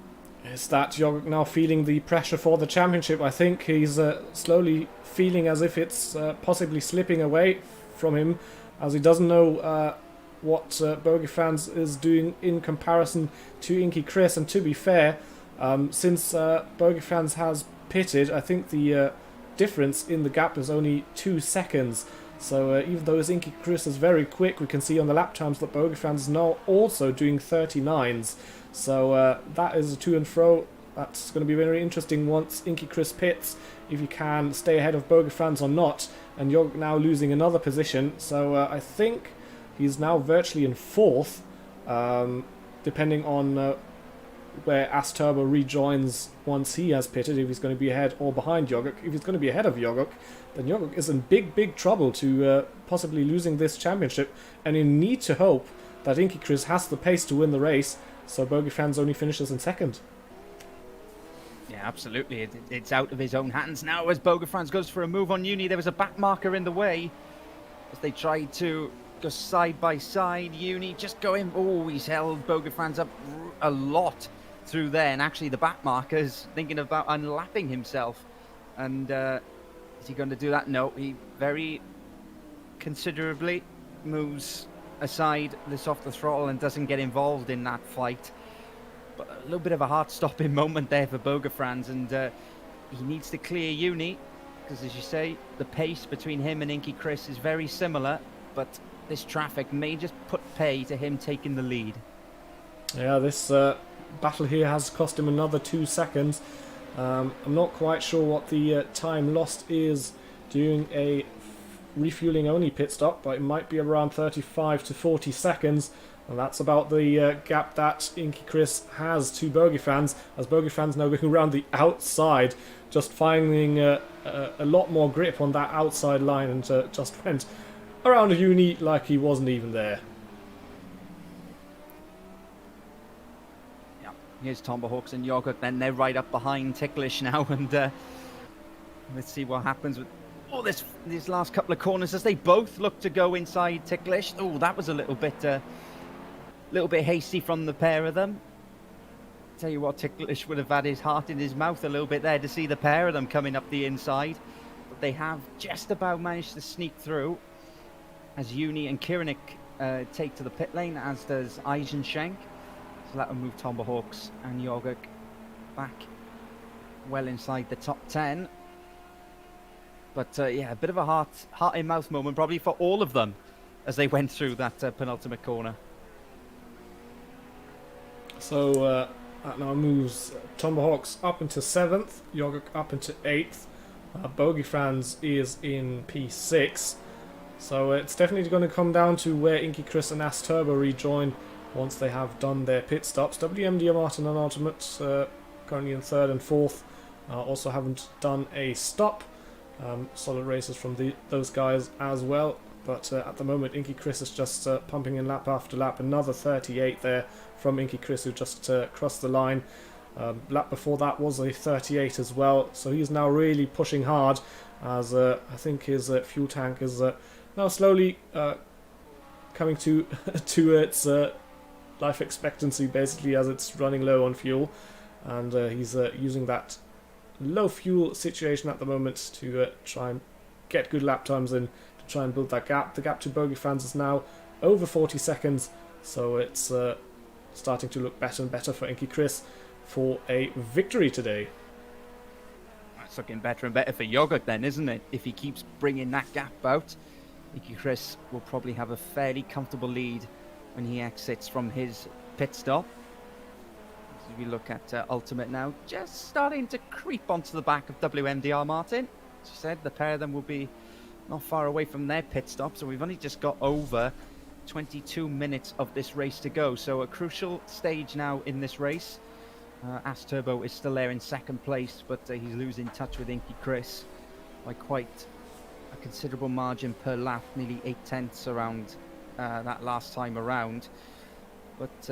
Is that Yogurt now feeling the pressure for the championship? I think he's slowly feeling as if it's possibly slipping away from him, as he doesn't know what Bogeyfans is doing in comparison to Inky Chris. And to be fair, since Bogeyfans has pitted, I think the difference in the gap is only 2 seconds. So even though Inky Chris is very quick, we can see on the lap times that Bogeyfans is now also doing 39s. So that is a to and fro. That's going to be very interesting once Inky Chris pits, if he can stay ahead of Bogeyfans or not. And you're now losing another position. So I think he's now virtually in 4th, depending on where As Turbo rejoins once he has pitted, if he's going to be ahead or behind Yogurt. If he's going to be ahead of Yogurt, then Yogurt is in big trouble to possibly losing this championship, and you need to hope that Inky Chris has the pace to win the race, so Bogeyfans only finishes in 2nd. Yeah, absolutely. It's out of his own hands now as Bogeyfans goes for a move on Uni. There was a back marker in the way as they tried to go side by side. Uni just going, oh, he's held Bogeyfans up a lot through there, and actually the back marker is thinking about unlapping himself. And is he going to do that? No, he very considerably moves aside, this off the throttle, and doesn't get involved in that fight. But a little bit of a heart-stopping moment there for Bogeyfans, and he needs to clear Uni, because as you say, the pace between him and Inky Chris is very similar, but this traffic may just put pay to him taking the lead. Yeah, this battle here has cost him another 2 seconds. I'm not quite sure what the time lost is during a refueling only pit stop, but it might be around 35 to 40 seconds, and that's about the gap that Inky Chris has to Bogeyfans, as Bogeyfans now going around the outside, just finding a lot more grip on that outside line, and just went around a Uni like he wasn't even there. Yeah, here's Tomahawks and Yogurt, then they're right up behind Ticklish now, and let's see what happens with these last couple of corners as they both look to go inside Ticklish. Oh, that was a little bit hasty from the pair of them. Tell you what, Ticklish would have had his heart in his mouth a little bit there to see the pair of them coming up the inside. But they have just about managed to sneak through as Uni and Kiranik take to the pit lane, as does Eisenschenk. So that will move Tomahawks and Yogurt back well inside the top 10. But yeah, a bit of a heart-in-mouth moment probably for all of them as they went through that penultimate corner. So that now moves Tomahawks up into 7th, Yogurt up into 8th. Bogeyfans is in P6. So it's definitely going to come down to where Inky Chris and As Turbo rejoin once they have done their pit stops. WMD Martin and Ultimate currently in third and fourth. Also haven't done a stop. Solid races from those guys as well. But at the moment, Inky Chris is just pumping in lap after lap. Another 38 there from Inky Chris, who just crossed the line. Lap before that was a 38 as well. So he's now really pushing hard, as I think his fuel tank is now slowly coming to to its life expectancy, basically, as it's running low on fuel. And he's using that low fuel situation at the moment to try and get good lap times in, to try and build that gap. The gap to bogey fans is now over 40 seconds, so it's starting to look better and better for Inky Chris for a victory today. It's looking better and better for Yogurt then, isn't it? If he keeps bringing that gap out, Inky Chris will probably have a fairly comfortable lead when he exits from his pit stop. As we look at Ultimate now, just starting to creep onto the back of WMDR Martin. As you said, the pair of them will be not far away from their pit stop, so we've only just got over 22 minutes of this race to go. So a crucial stage now in this race. As Turbo is still there in second place, but he's losing touch with Inky Chris by quite a considerable margin per lap, nearly 8/10 around that last time around. But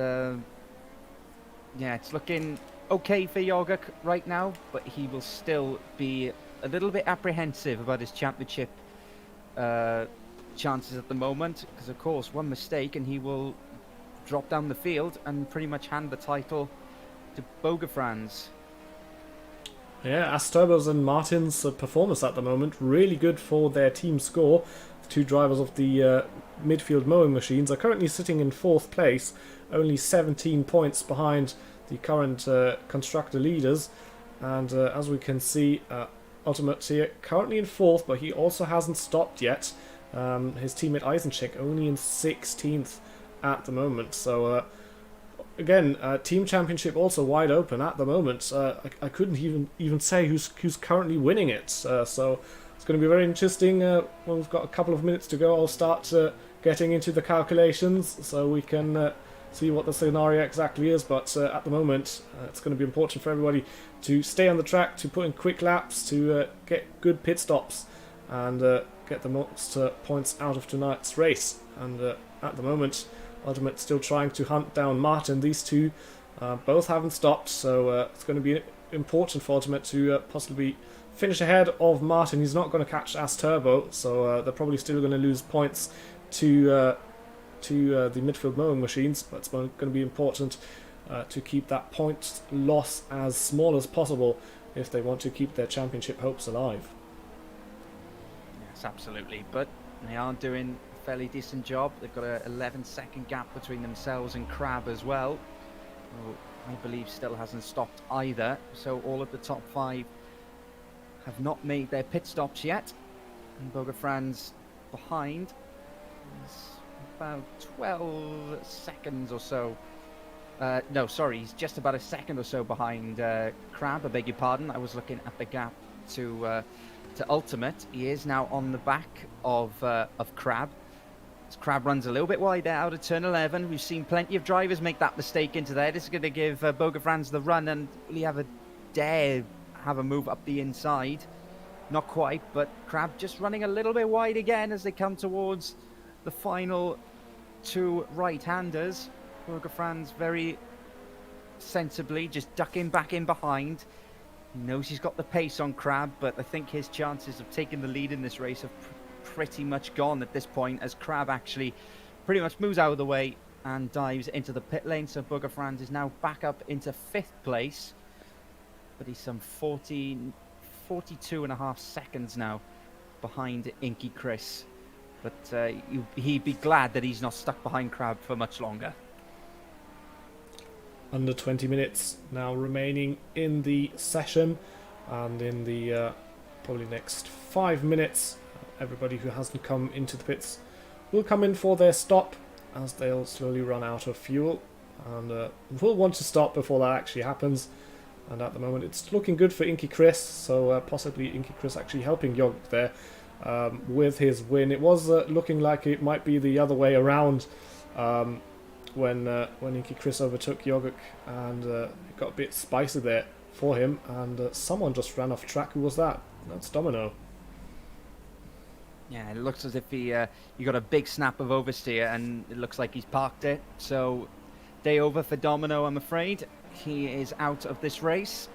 yeah, it's looking okay for Jorguk right now, but he will still be a little bit apprehensive about his championship chances at the moment, because of course one mistake and he will drop down the field and pretty much hand the title to Bogafrans. Yeah, Asturbo's and Martin's performance at the moment, really good for their team score. The two drivers of the midfield mowing machines are currently sitting in fourth place, only 17 points behind the current constructor leaders. And as we can see, Ultimate here currently in fourth, but he also hasn't stopped yet. His teammate Eisencheck only in 16th at the moment. So again, team championship also wide open at the moment. I couldn't even say who's currently winning it. So it's going to be very interesting. When we've got a couple of minutes to go, I'll start getting into the calculations so we can see what the scenario exactly is. But at the moment, it's going to be important for everybody to stay on the track, to put in quick laps, to get good pit stops, and get the most points out of tonight's race. And at the moment, Ultimate still trying to hunt down Martin. These two both haven't stopped, so it's going to be important for Ultimate to possibly finish ahead of Martin. He's not going to catch Asturbo, so they're probably still going to lose points to the midfield mowing machines, but it's going to be important to keep that point loss as small as possible if they want to keep their championship hopes alive. Yes, absolutely, but they are doing a fairly decent job. They've got a 11-second gap between themselves and Crab as well, who I believe still hasn't stopped either. So all of the top five have not made their pit stops yet, and Bogafrans behind is about 12 seconds or so. No, sorry, he's just about a second or so behind Crab. I beg your pardon. I was looking at the gap to Ultimate. He is now on the back of Crab. As Crab runs a little bit wide out of turn 11. We've seen plenty of drivers make that mistake into there. This is going to give Bogafrans the run, and will he have a move up the inside? Not quite, but Crab just running a little bit wide again as they come towards the final two right-handers. Bogafrans very sensibly just ducking back in behind. He knows he's got the pace on Crab, but I think his chances of taking the lead in this race have pretty much gone at this point, as Crab actually pretty much moves out of the way and dives into the pit lane. So Bogafrans is now back up into fifth place, but he's some 42 and a half seconds now behind Inky Chris. But he'd be glad that he's not stuck behind Crab for much longer. Under 20 minutes now remaining in the session, and in the probably next 5 minutes, everybody who hasn't come into the pits will come in for their stop, as they'll slowly run out of fuel, and will want to stop before that actually happens. And at the moment it's looking good for Inky Chris, so possibly Inky Chris actually helping Yog there with his win. It was looking like it might be the other way around when Inky Chris overtook Yoguk, and it got a bit spicy there for him, and someone just ran off track. Who was that? That's Domino. Yeah, it looks as if he got a big snap of oversteer, and it looks like he's parked it. So, day over for Domino, I'm afraid. He is out of this race,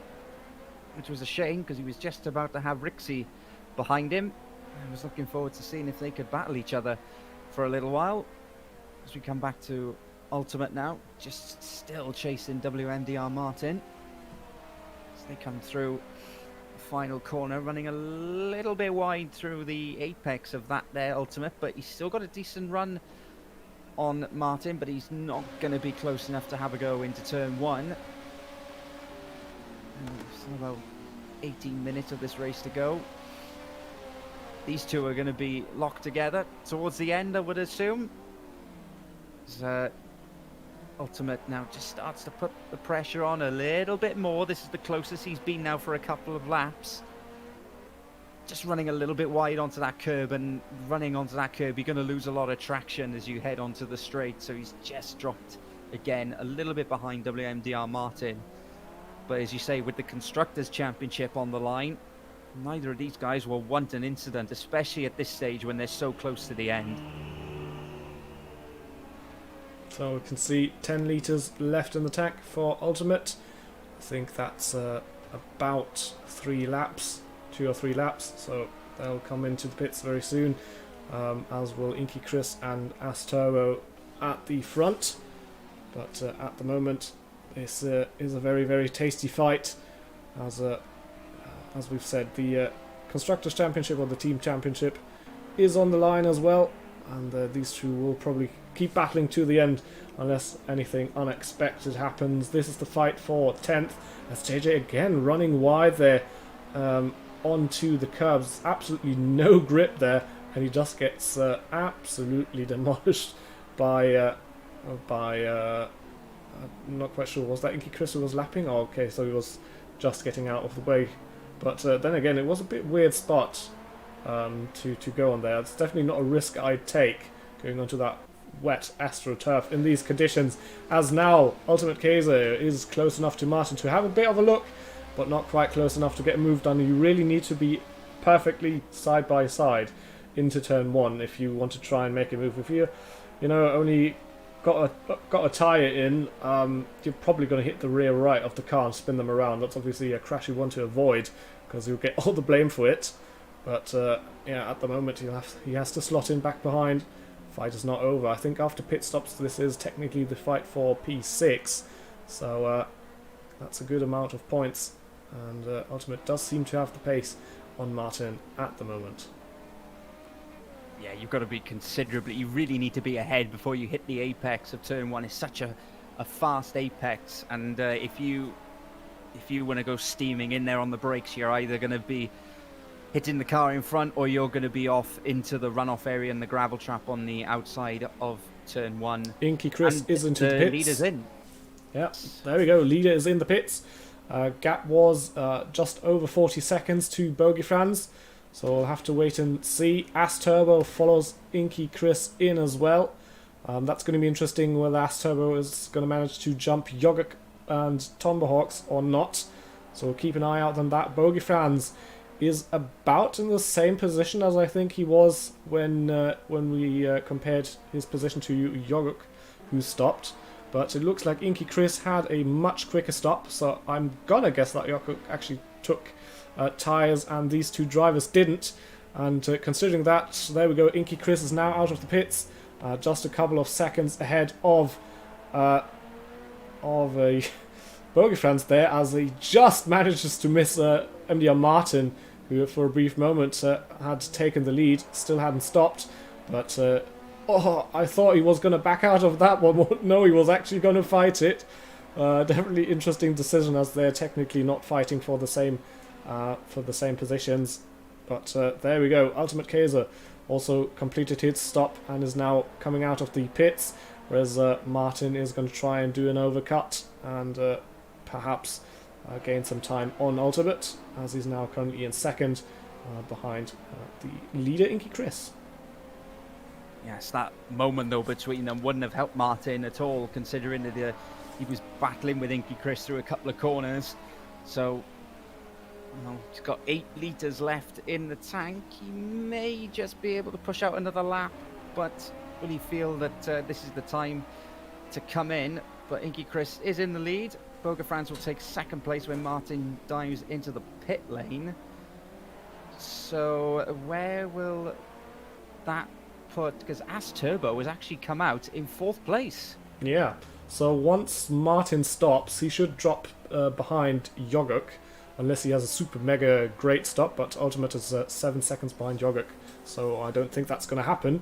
which was a shame because he was just about to have Rixie behind him. I was looking forward to seeing if they could battle each other for a little while. As we come back to Ultimate now, just still chasing WMDR Martin. As they come through the final corner, running a little bit wide through the apex of that there Ultimate, but he's still got a decent run on Martin, but he's not going to be close enough to have a go into turn 1. Still about 18 minutes of this race to go. These two are going to be locked together towards the end, I would assume. As, Ultimate now just starts to put the pressure on a little bit more. This is the closest he's been now for a couple of laps. Just running a little bit wide onto that curb, and running onto that curb, you're going to lose a lot of traction as you head onto the straight. So he's just dropped again a little bit behind WMDR Martin. But as you say, with the Constructors' Championship on the line, neither of these guys will want an incident, especially at this stage when they're so close to the end. So we can see 10 litres left in the tank for Ultimate. I think that's about 3 laps, 2 or 3 laps. So they'll come into the pits very soon, as will Inky Chris and Asturbo at the front. But at the moment, this is a very, very tasty fight. As we've said, the Constructors' Championship or the Team Championship is on the line as well. And these two will probably keep battling to the end unless anything unexpected happens. This is the fight for 10th. As JJ again running wide there onto the curbs. Absolutely no grip there. And he just gets absolutely demolished by I'm not quite sure, was that Inky Chris who was lapping? Oh, okay, so he was just getting out of the way. But then again, it was a bit weird spot to go on there. It's definitely not a risk I'd take going onto that wet AstroTurf in these conditions, as now Ultimate Kaiser is close enough to Martin to have a bit of a look, but not quite close enough to get a move done. You really need to be perfectly side by side into turn 1 if you want to try and make a move. If you only got a tyre in, you're probably going to hit the rear right of the car and spin them around. That's obviously a crash you want to avoid because you'll get all the blame for it. But yeah, at the moment he has to slot in back behind. Fight is not over. I think after pit stops this is technically the fight for P6, so that's a good amount of points, and Ultimate does seem to have the pace on Martin at the moment. Yeah, you've got to be considerably, you really need to be ahead before you hit the apex of turn 1. It's such a fast apex, and if you want to go steaming in there on the brakes, you're either going to be hitting the car in front, or you're going to be off into the runoff area and the gravel trap on the outside of turn 1. Inky Chris is into the pits. Leader's in. Yeah, there we go. Leader is in the pits. Gap was just over 40 seconds to Bogey Franz, so we'll have to wait and see. Asturbo follows Inky Chris in as well. That's going to be interesting whether Asturbo is going to manage to jump Yogurt and Tomahawks or not. So we'll keep an eye out on that. Bogey Franz is about in the same position as I think he was when we compared his position to Yogurt, who stopped. But it looks like Inky Chris had a much quicker stop, so I'm gonna guess that Yogurt actually took tyres and these two drivers didn't. And considering that, there we go, Inky Chris is now out of the pits, just a couple of seconds ahead of a Bogey Franz there, as he just manages to miss MDR Martin, who for a brief moment had taken the lead, still hadn't stopped, but I thought he was going to back out of that one. No, he was actually going to fight it. Definitely interesting decision, as they're technically not fighting for the same positions. But there we go. Ultimate Kaiser also completed his stop and is now coming out of the pits, whereas Martin is going to try and do an overcut and perhaps gain some time on Ultimate, as he's now currently in second behind the leader Inky Chris. Yes, that moment though between them wouldn't have helped Martin at all, considering that he was battling with Inky Chris through a couple of corners. So, he's got 8 litres left in the tank. He may just be able to push out another lap, but will he feel that this is the time to come in? But Inky Chris is in the lead. Boga France will take second place when Martin dives into the pit lane. So where will that put, because As Turbo has actually come out in 4th place. Yeah, so once Martin stops, he should drop behind Yoguk, unless he has a super mega great stop, but Ultimate is 7 seconds behind Yoguk, so I don't think that's going to happen.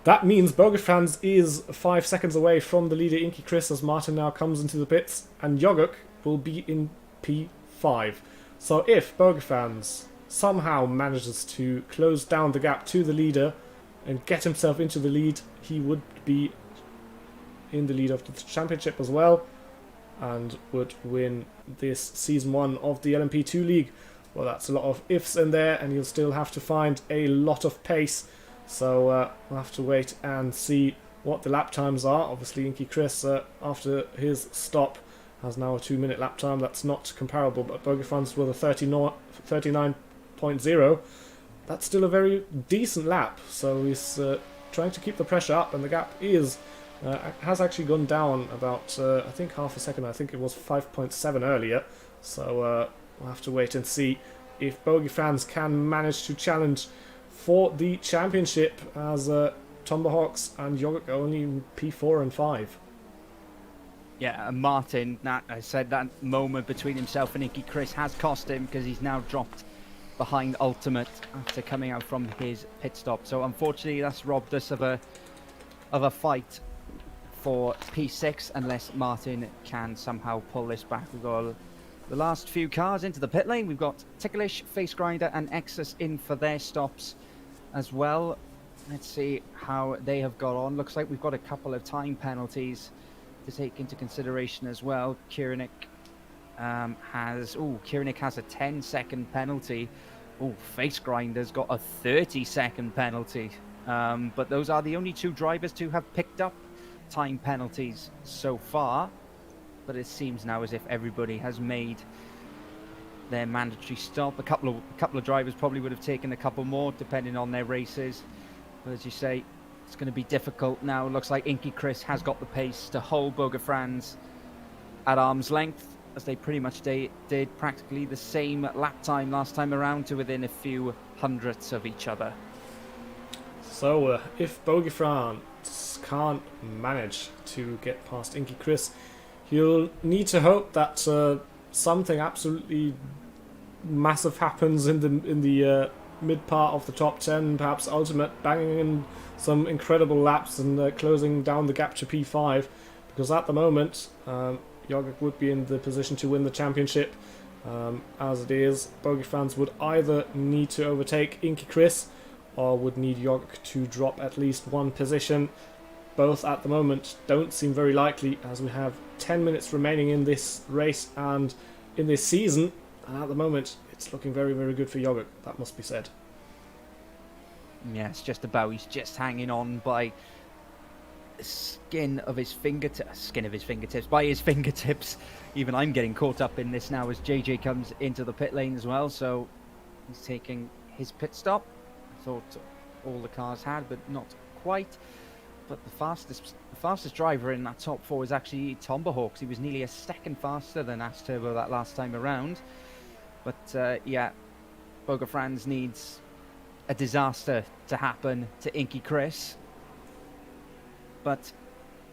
That means Bogafans is 5 seconds away from the leader Inky Chris as Martin now comes into the pits, and Yoguk will be in P5. So if Bogafans somehow manages to close down the gap to the leader and get himself into the lead, he would be in the lead of the championship as well and would win this season 1 of the LMP2 League. Well, that's a lot of ifs in there, and you'll still have to find a lot of pace. So we'll have to wait and see what the lap times are. Obviously, Inky Chris, after his stop, has now a 2-minute lap time. That's not comparable, but Bogafans with a 39.0. That's still a very decent lap. So he's trying to keep the pressure up, and the gap has actually gone down about, I think, half a second. I think it was 5.7 earlier. So we'll have to wait and see if Bogafans can manage to challenge for the championship, as Tomahawks and Yogurt are only in P4 and 5. Yeah, and Martin, I said that moment between himself and Inky Chris has cost him, because he's now dropped behind Ultimate after coming out from his pit stop. So unfortunately, that's robbed us of a fight for P6, unless Martin can somehow pull this back. We've got the last few cars into the pit lane. We've got Ticklish, Face Grinder and Exus in for their stops as well. Let's see how they have got on. Looks like we've got a couple of time penalties to take into consideration as well. Kieran has a 10-second penalty. Face Grinder's got a 30-second penalty. But those are the only 2 drivers to have picked up time penalties so far. But it seems now as if everybody has made their mandatory stop. A couple of drivers probably would have taken a couple more depending on their races. But as you say, it's going to be difficult now. It looks like Inky Chris has got the pace to hold Bogafrans at arm's length, as they pretty much did practically the same lap time last time around, to within a few hundredths of each other. So if Bogafrans can't manage to get past Inky Chris, you'll need to hope that something absolutely massive happens in the mid part of the top 10. Perhaps Ultimate banging in some incredible laps and closing down the gap to P5, because at the moment Yogurt would be in the position to win the championship. As it is, Bogafans would either need to overtake Inky Chris or would need Yogurt to drop at least 1 position. Both at the moment don't seem very likely, as we have 10 minutes remaining in this race and in this season, and at the moment it's looking very, very good for Yogurt, that must be said. Yeah, it's just about, he's just hanging on by the skin of his fingertips. By his fingertips. Even I'm getting caught up in this now as JJ comes into the pit lane as well, so he's taking his pit stop. I thought all the cars had, but not quite. But the fastest driver in that top 4 is actually Tomahawks. He was nearly a second faster than As Turbo that last time around. But yeah, Bogafrans needs a disaster to happen to Inky Chris. But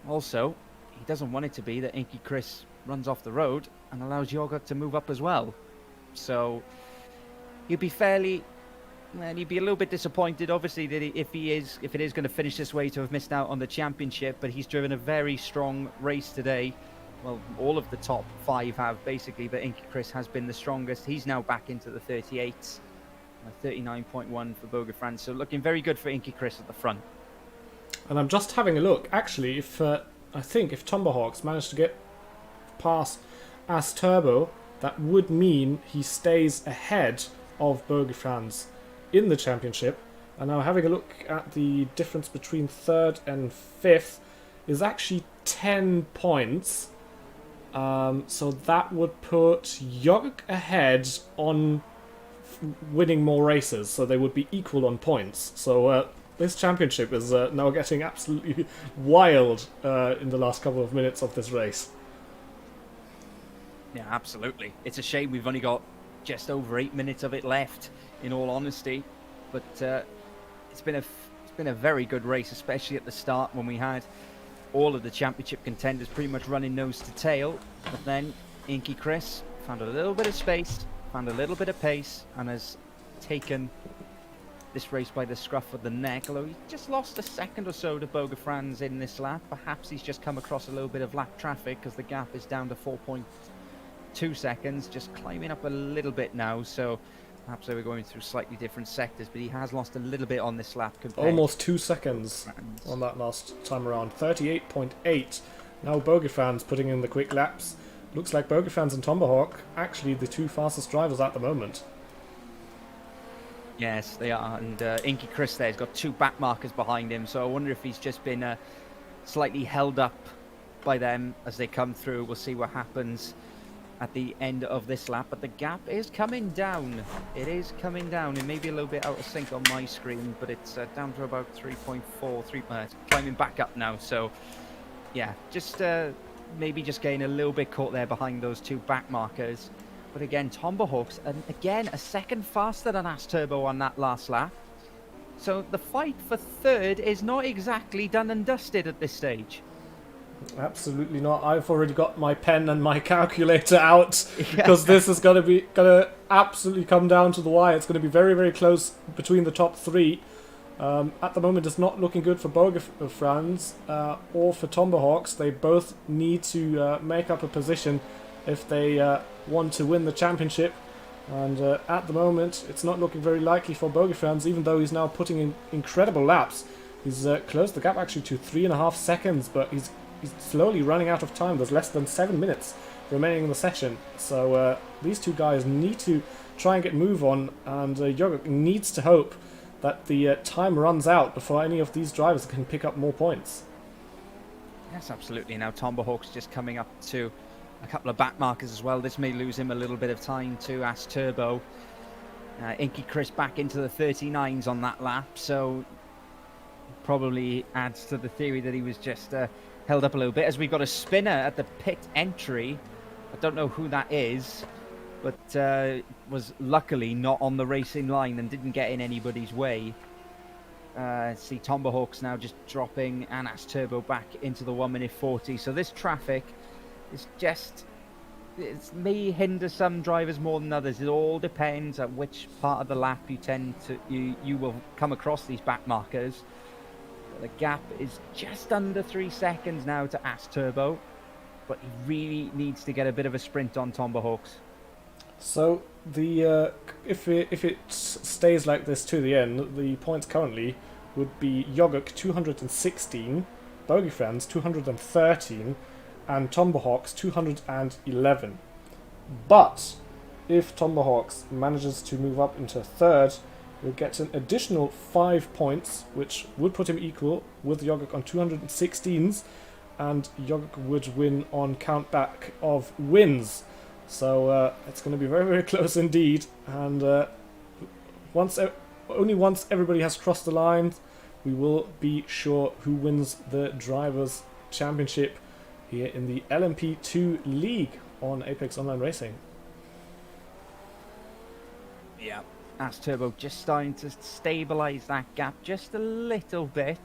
also, he doesn't want it to be that Inky Chris runs off the road and allows Yogurt to move up as well. So he'd be he'd be a little bit disappointed, obviously, that if it is going to finish this way, to have missed out on the championship. But he's driven a very strong race today. Well, all of the top 5 have, basically, but Inky Chris has been the strongest. He's now back into the 38s, 39.1 for Bogafrans. So looking very good for Inky Chris at the front. And I'm just having a look. Actually, I think if Tomahawks managed to get past As Turbo, that would mean he stays ahead of Bogafrans in the championship. And now having a look at the difference between 3rd and 5th is actually 10 points. So that would put Yogg ahead on winning more races, so they would be equal on points. So this championship is now getting absolutely wild in the last couple of minutes of this race. Yeah, absolutely. It's a shame we've only got just over 8 minutes of it left, in all honesty. But it's been a very good race, especially at the start when we had all of the championship contenders pretty much running nose to tail. But then Inky Chris found a little bit of space, found a little bit of pace, and has taken this race by the scruff of the neck. Although he just lost a second or so to Boga Franz in this lap. Perhaps he's just come across a little bit of lap traffic, because the gap is down to 4.2 seconds, just climbing up a little bit now. So perhaps they were going through slightly different sectors, but he has lost a little bit on this lap. Almost 2 seconds on that last time around. 38.8. Now Bogeyfans putting in the quick laps. Looks like Bogeyfans and Tomahawk actually the two fastest drivers at the moment. Yes, they are. And Inky Chris there's got 2 back markers behind him, so I wonder if he's just been slightly held up by them as they come through. We'll see what happens at the end of this lap, but the gap is coming down. It is coming down. It may be a little bit out of sync on my screen, but it's down to about 3.4. It's climbing back up now. So yeah, just maybe just getting a little bit caught there behind those 2 back markers. But again, Tomahawks, and again a second faster than As Turbo on that last lap. So the fight for third is not exactly done and dusted at this stage. Absolutely not. I've already got my pen and my calculator out, because this is gonna absolutely come down to the wire. It's gonna be very, very close between the top 3. At the moment, it's not looking good for Bogeyfans or for Tomahawks. They both need to make up a position if they want to win the championship. And at the moment, it's not looking very likely for Bogeyfans, even though he's now putting in incredible laps. He's closed the gap actually to 3.5 seconds, but he's slowly running out of time. There's less than 7 minutes remaining in the session. So these two guys need to try and get move on, and Yogg needs to hope that the time runs out before any of these drivers can pick up more points. Yes, absolutely. Now Tomahawk's just coming up to a couple of back markers as well. This may lose him a little bit of time to As Turbo. Inky Chris back into the 39s on that lap, so probably adds to the theory that he was just held up a little bit, as we got a spinner at the pit entry. I don't know who that is, but was luckily not on the racing line and didn't get in anybody's way. See Tomahawks now just dropping and As Turbo back into the 1 minute 40. So this traffic is just, it may hinder some drivers more than others. It all depends at which part of the lap you will come across these back markers. The gap is just under 3 seconds now to As Turbo, but he really needs to get a bit of a sprint on Tomahawks. So the if it stays like this to the end, the points currently would be Yogg 216, Bogeyfans 213, and Tomahawks 211. But if Tomahawks manages to move up into third, we'll get an additional 5 points, which would put him equal with Yogg on 216s, and Yogg would win on countback of wins. So it's going to be very, very close indeed. And only once everybody has crossed the line, we will be sure who wins the Drivers' Championship here in the LMP2 League on Apex Online Racing. Yeah. As Turbo just starting to stabilise that gap just a little bit.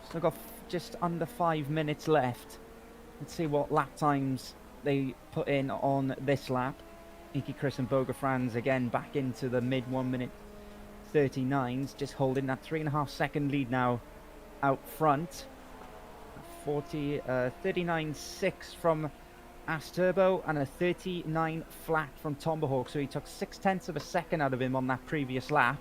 Still got just under 5 minutes left. Let's see what lap times they put in on this lap. Inky Chris and Bogeyfans again back into the mid 1 minute 39s, just holding that 3.5 second lead now out front. 39.6 from As Turbo and a 39 flat from Tomahawk, so he took 0.6 of a second out of him on that previous lap.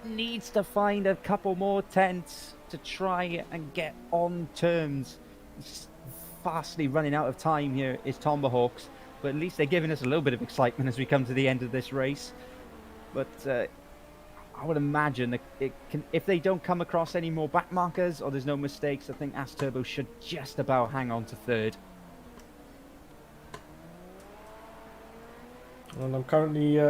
Needs to find a couple more tenths to try and get on terms. He's fastly running out of time here is Tomahawks, but at least they're giving us a little bit of excitement as we come to the end of this race. But I would imagine that if they don't come across any more back markers or there's no mistakes, I think As Turbo should just about hang on to third. And I'm currently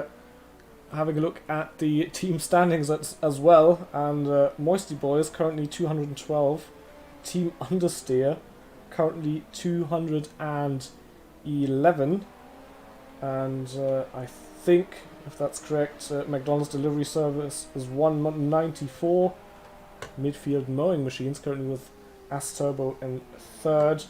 having a look at the team standings as well, and Moisty Boys currently 212, Team Understeer currently 211, and I think, if that's correct, McDonald's Delivery Service is 194. Midfield Mowing Machines currently with As Turbo in third,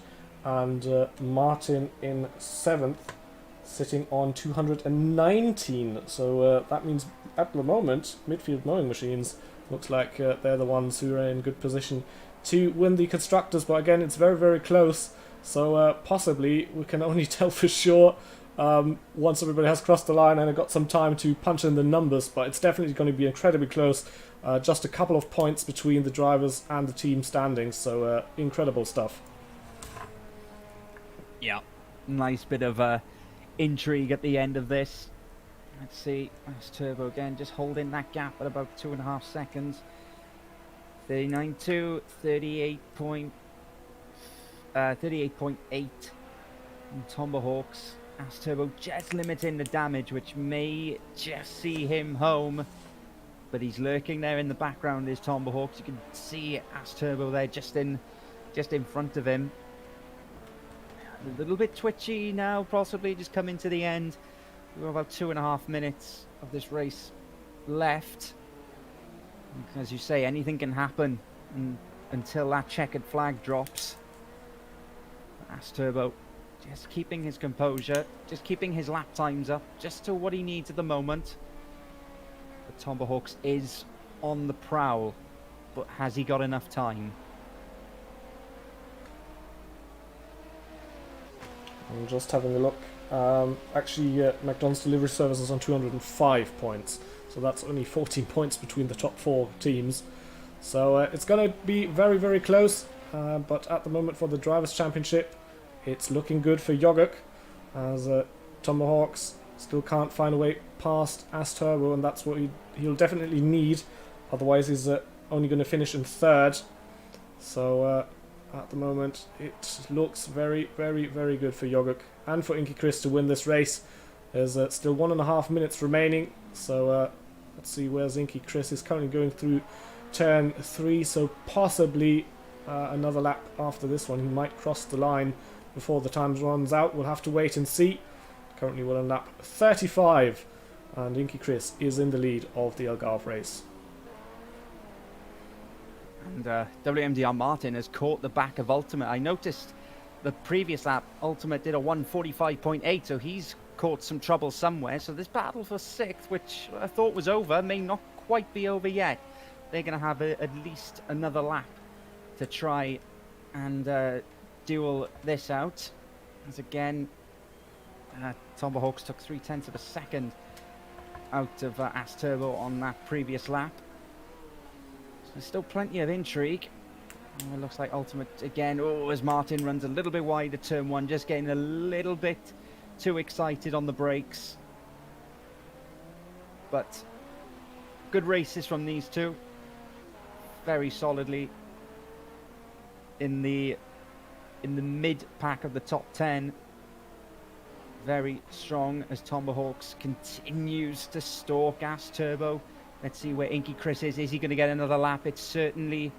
and Martin in seventh, sitting on 219. So that means at the moment, Midfield Mowing Machines looks like they're the ones who are in good position to win the Constructors. But again, it's very, very close. So possibly we can only tell for sure once everybody has crossed the line and got some time to punch in the numbers. But it's definitely going to be incredibly close. Just a couple of points between the drivers and the team standings. So incredible stuff. Yeah, nice bit of intrigue at the end of this. Let's see, that's Turbo again, just holding that gap at about 2.5 seconds. 39.2, 38.8. And Tomahawks, As Turbo just limiting the damage, which may just see him home. But he's lurking there in the background, is Tomahawks. You can see As Turbo there just in front of him. A little bit twitchy now, possibly just coming to the end. We've got about 2.5 minutes of this race left. As you say, anything can happen until that checkered flag drops. As Turbo just keeping his composure, just keeping his lap times up, just to what he needs at the moment. But Tomahawks is on the prowl, but has he got enough time? I'm just having a look. Actually, McDonald's Delivery Service is on 205 points, so that's only 14 points between the top 4 teams. So it's going to be very, very close, but at the moment for the Drivers' Championship, it's looking good for Yogurt, as Tomahawks still can't find a way past As Turbo, and that's what he'll definitely need, otherwise he's only going to finish in third. So at the moment, it looks very, very, very good for Yogurt and for Inky Chris to win this race. There's still 1.5 minutes remaining, so let's see where Inky Chris is currently going through turn 3, so possibly another lap after this one. He might cross the line before the time runs out. We'll have to wait and see. Currently we're on lap 35, and Inky Chris is in the lead of the Algarve race. And WMDR Martin has caught the back of Ultimate. I noticed the previous lap, Ultimate did a 1:45.8, so he's caught some trouble somewhere. So this battle for 6th, which I thought was over, may not quite be over yet. They're going to have at least another lap to try and duel this out. As again, Tomahawks took 0.3 of a second out of As Turbo on that previous lap. There's still plenty of intrigue. It looks like Ultimate again. Oh, as Martin runs a little bit wide at turn 1, just getting a little bit too excited on the brakes. But good races from these two. Very solidly in the mid pack of the top 10. Very strong as Tomahawks continues to stalk As Turbo. Let's see where Inky Chris is. Is he going to get another lap? It's certainly...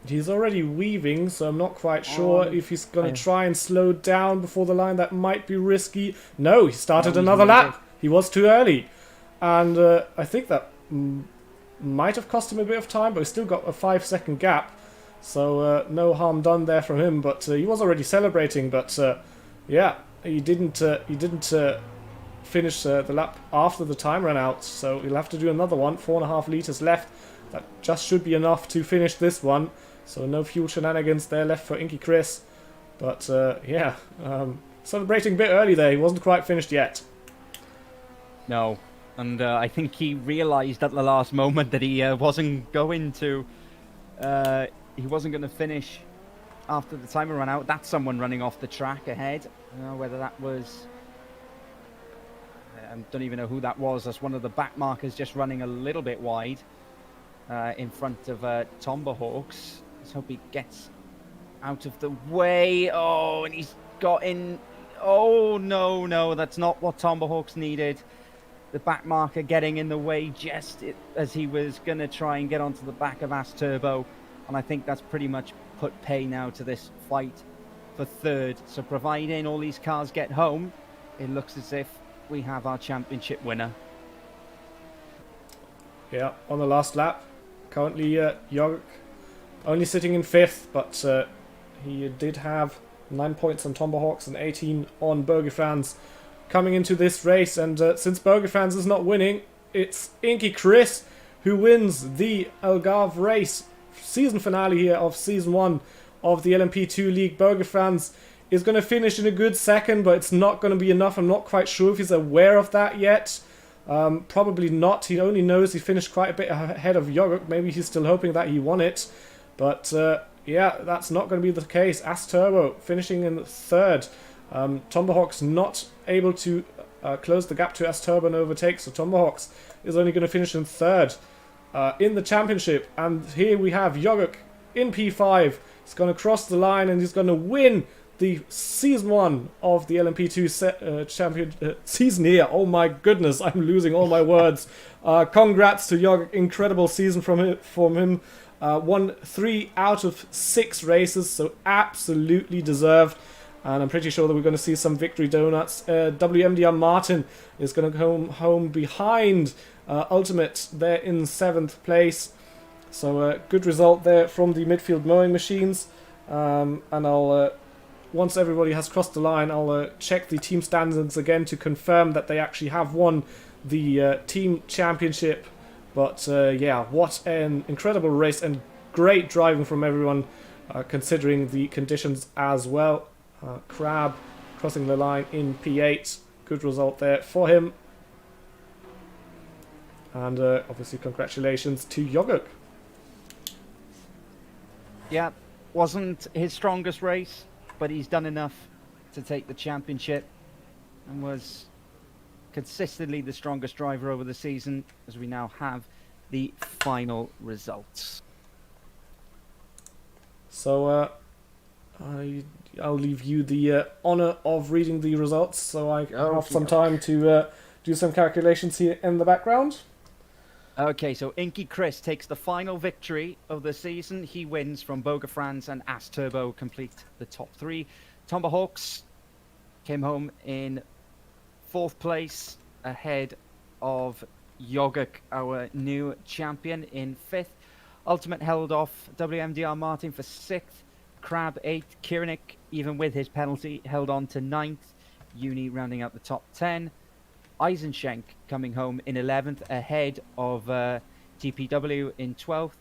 He's already weaving, so I'm not quite sure if he's going to try and slow down before the line. That might be risky. No, he started another lap. He was too early. And I think that might have cost him a bit of time, but he's still got a 5-second gap. So no harm done there from him. But he was already celebrating. But yeah, he didn't finish the lap after the time ran out. So he'll have to do another one. 4.5 litres left. That just should be enough to finish this one. So no fuel shenanigans there left for Inky Chris. But yeah, celebrating a bit early there. He wasn't quite finished yet. No, and I think he realised at the last moment that he wasn't going to finish after the timer ran out. That's someone running off the track ahead. I don't know whether that was... I don't even know who that was. That's one of the back markers just running a little bit wide in front of Tomahawks. Let's hope he gets out of the way. Oh, and he's got in... Oh, no, no, that's not what Tomahawks needed. The back marker getting in the way just as he was going to try and get onto the back of As Turbo. And I think that's pretty much put pay now to this fight for third. So providing all these cars get home, it looks as if we have our championship winner. Yeah, on the last lap. Currently, Jorg only sitting in 5th, but he did have 9 points on Tomahawks and 18 on Burgerfans coming into this race. And since Burgerfans is not winning, it's Inky Chris who wins the Algarve race. Season finale here of Season 1 of the LMP2 League. Burgerfans is going to finish in a good second, but it's not going to be enough. I'm not quite sure if he's aware of that yet. Probably not. He only knows he finished quite a bit ahead of Jorg. Maybe he's still hoping that he won it. But yeah, that's not going to be the case. As Turbo finishing in 3rd. Tomahawks not able to close the gap to As Turbo and overtake. So Tomahawks is only going to finish in 3rd in the championship. And here we have Jorg in P5. He's going to cross the line and he's going to win the Season 1 of the LMP2 season here. Oh my goodness, I'm losing all my words. Congrats to Jorg, incredible season from him. Won 3 out of 6 races, so absolutely deserved. And I'm pretty sure that we're going to see some victory donuts. WMDR Martin is going to come home behind Ultimate there in 7th place. So good result there from the midfield mowing machines. And I'll... once everybody has crossed the line, I'll check the team standings again to confirm that they actually have won the team championship. But yeah, what an incredible race and great driving from everyone, considering the conditions as well. Crab crossing the line in P8. Good result there for him. And obviously congratulations to Jorg. Yeah, wasn't his strongest race, but he's done enough to take the championship and was consistently the strongest driver over the season, as we now have the final results. So I'll leave you the honor of reading the results, so I have some time to do some calculations here in the background. Okay, so Inky Chris takes the final victory of the season. He wins from Bogafrans and As Turbo complete the top 3. Tomahawks came home in 4th place ahead of Jorg, our new champion, in 5th. Ultimate held off WMDR Martin for 6th. Crab 8th. Kierannik, even with his penalty, held on to 9th. Uni rounding out the top 10. Eisenschenk coming home in 11th ahead of TPW in 12th.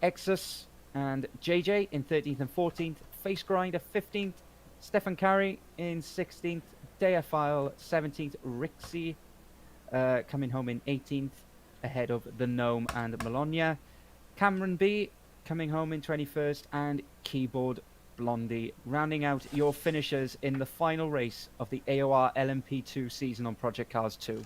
Exus and JJ in 13th and 14th. Face Grinder 15th. Stefan Carey in 16th. Deafile 17th. Rixie coming home in 18th ahead of the Gnome and Bologna. Cameron B coming home in 21st, and Keyboard Blondie rounding out your finishers in the final race of the AOR LMP2 season on Project Cars 2.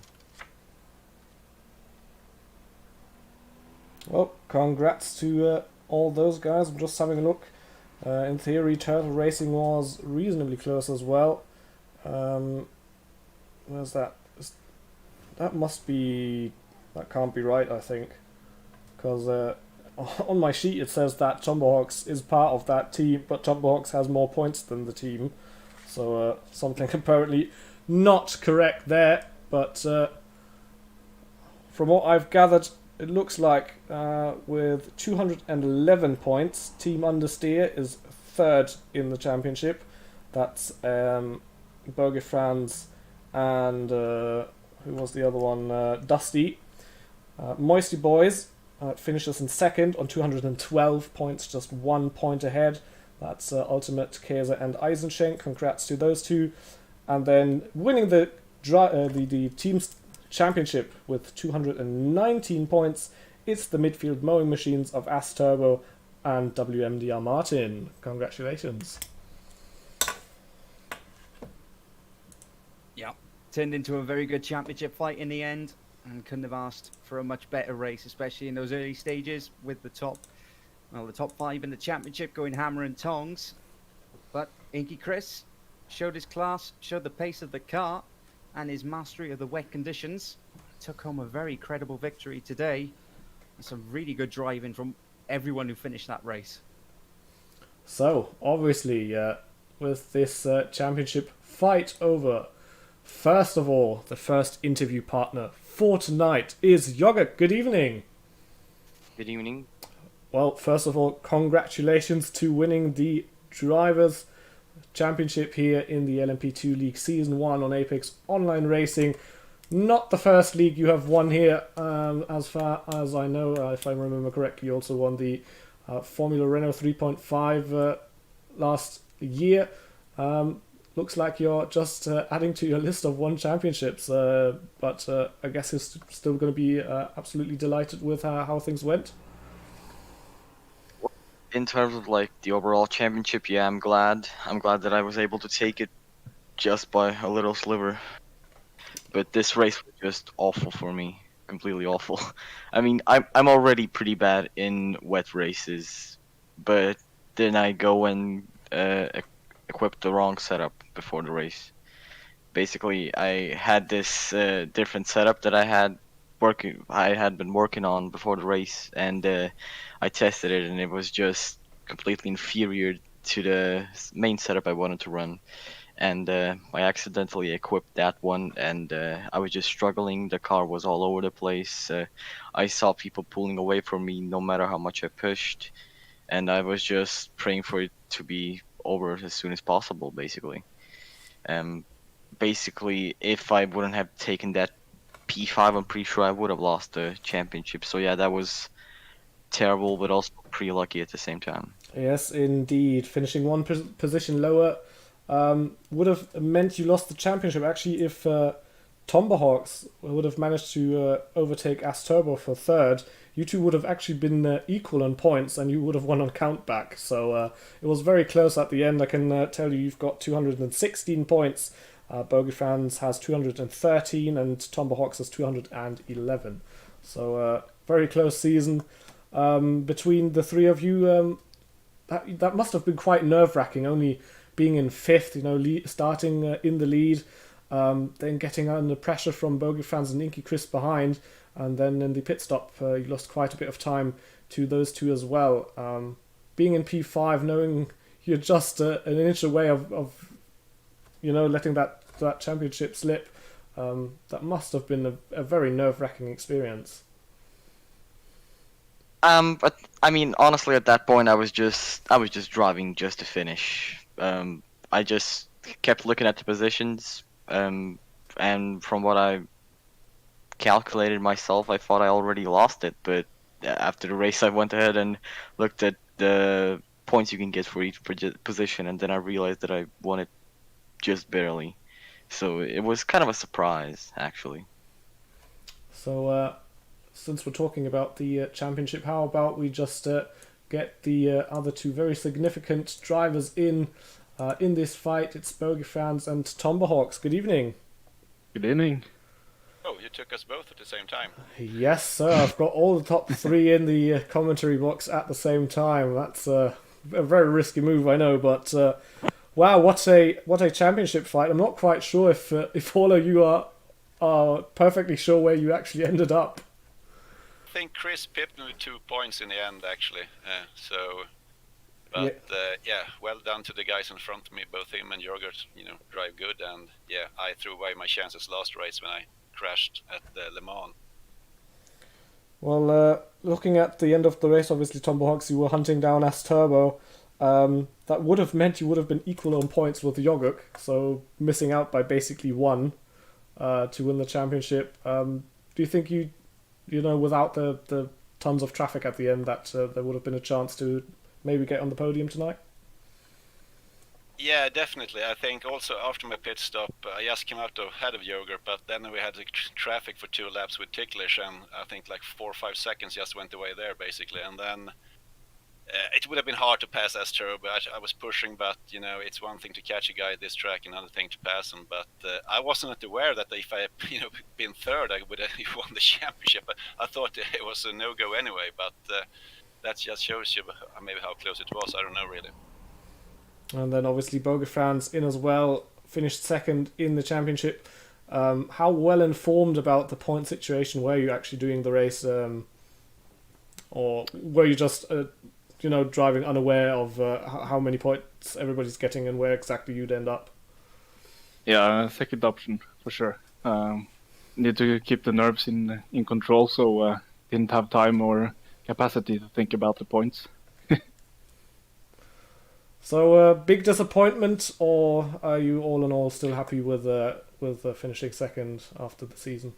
Well, congrats to all those guys. I'm just having a look. In theory, Turtle Racing was reasonably close as well. Where's that? That must be... That can't be right, I think. Because on my sheet it says that Tomahawks is part of that team, but Tomahawks has more points than the team. So something apparently not correct there. But from what I've gathered, it looks like with 211 points, Team Understeer is 3rd in the championship. That's Burger Franz and who was the other one? Dusty. Moisty Boys finishes in 2nd on 212 points, just 1 point ahead. That's Ultimate, Kaiser and Eisenschenk. Congrats to those two. And then winning the team's championship with 219 points, it's the midfield mowing machines of As Turbo and WMDR Martin. Congratulations. Yeah, turned into a very good championship fight in the end, and couldn't have asked for a much better race, especially in those early stages with the top 5 in the championship going hammer and tongs. But Inky Chris showed his class, showed the pace of the car, and his mastery of the wet conditions. Took home a very credible victory today. Some really good driving from everyone who finished that race. So, obviously, with this championship fight over, first of all, the first interview partner for tonight is Yogurt. Good evening. Good evening. Well, first of all, congratulations to winning the Drivers' Championship here in the LMP2 League Season 1 on Apex Online Racing. Not the first league you have won here, as far as I know. If I remember correctly, you also won the Formula Renault 3.5 last year. Looks like you're just adding to your list of won championships, but I guess you're still going to be absolutely delighted with how things went. In terms of like the overall championship, yeah, I'm glad that I was able to take it just by a little sliver. But this race was just awful for me, completely awful. I mean, I'm already pretty bad in wet races, but then I go and equip the wrong setup before the race. Basically, I had this different setup that I had been working on before the race, and I tested it, and it was just completely inferior to the main setup I wanted to run. And I accidentally equipped that one, and I was just struggling. The car was all over the place. I saw people pulling away from me no matter how much I pushed, and I was just praying for it to be over as soon as possible, basically. Basically, if I wouldn't have taken that P5, I'm pretty sure I would have lost the championship. So yeah, that was terrible, but also pretty lucky at the same time. Yes, indeed. Finishing one position lower would have meant you lost the championship. Actually, if Tomahawks would have managed to overtake Asturbo for third, you two would have actually been equal on points, and you would have won on countback. So it was very close at the end. I can tell you've got 216 points. Bogey Fans has 213, and Tomahawks has 211. So very close season between the three of you. That must have been quite nerve-wracking, only being in fifth, starting in the lead, then getting under pressure from Bogey Fans and Inky Chris behind, and then in the pit stop, you lost quite a bit of time to those two as well. Being in P5, knowing you're just an inch away of letting that championship slip, that must have been a very nerve-wracking experience. But I mean, honestly, at that point, I was just driving just to finish. I just kept looking at the positions, and from what I calculated myself, I thought I already lost it. But after the race, I went ahead and looked at the points you can get for each position, and then I realized that I won it just barely. So it was kind of a surprise, actually. So since we're talking about the championship, how about we just get the other two very significant drivers in this fight? It's Bogey Fans and Tomahawks. Good evening. Good evening. Oh, you took us both at the same time. Yes, sir. I've got all the top three in the commentary box at the same time. That's a very risky move, I know, but wow, what a championship fight! I'm not quite sure if all of you are perfectly sure where you actually ended up. I think Chris pipped me with 2 points in the end, actually. But well done to the guys in front of me. Both him and Jorgert, drive good, and yeah, I threw away my chances last race when I crashed at the Le Mans. Well, looking at the end of the race, obviously, Tomahawks, you were hunting down Asturbo. That would have meant you would have been equal on points with Yogurt, so missing out by basically one to win the championship. Do you think without the tons of traffic at the end, that there would have been a chance to maybe get on the podium tonight? Yeah, definitely. I think also after my pit stop, I just came out ahead of Yogurt, but then we had the traffic for 2 laps with Ticklish, and I think like 4 or 5 seconds just went away there, basically. And then it would have been hard to pass Asturbo. I was pushing, but it's one thing to catch a guy at this track, another thing to pass him. But I wasn't aware that if I had been third, I would have won the championship. I thought it was a no-go anyway, but that just shows you maybe how close it was. I don't know really. And then obviously Bogefans in as well, finished second in the championship. How well informed about the point situation were you actually doing the race, or were you just driving unaware of how many points everybody's getting and where exactly you'd end up? Yeah, second option for sure. Need to keep the nerves in control, so didn't have time or capacity to think about the points. So big disappointment, or are you all in all still happy with finishing second after the season?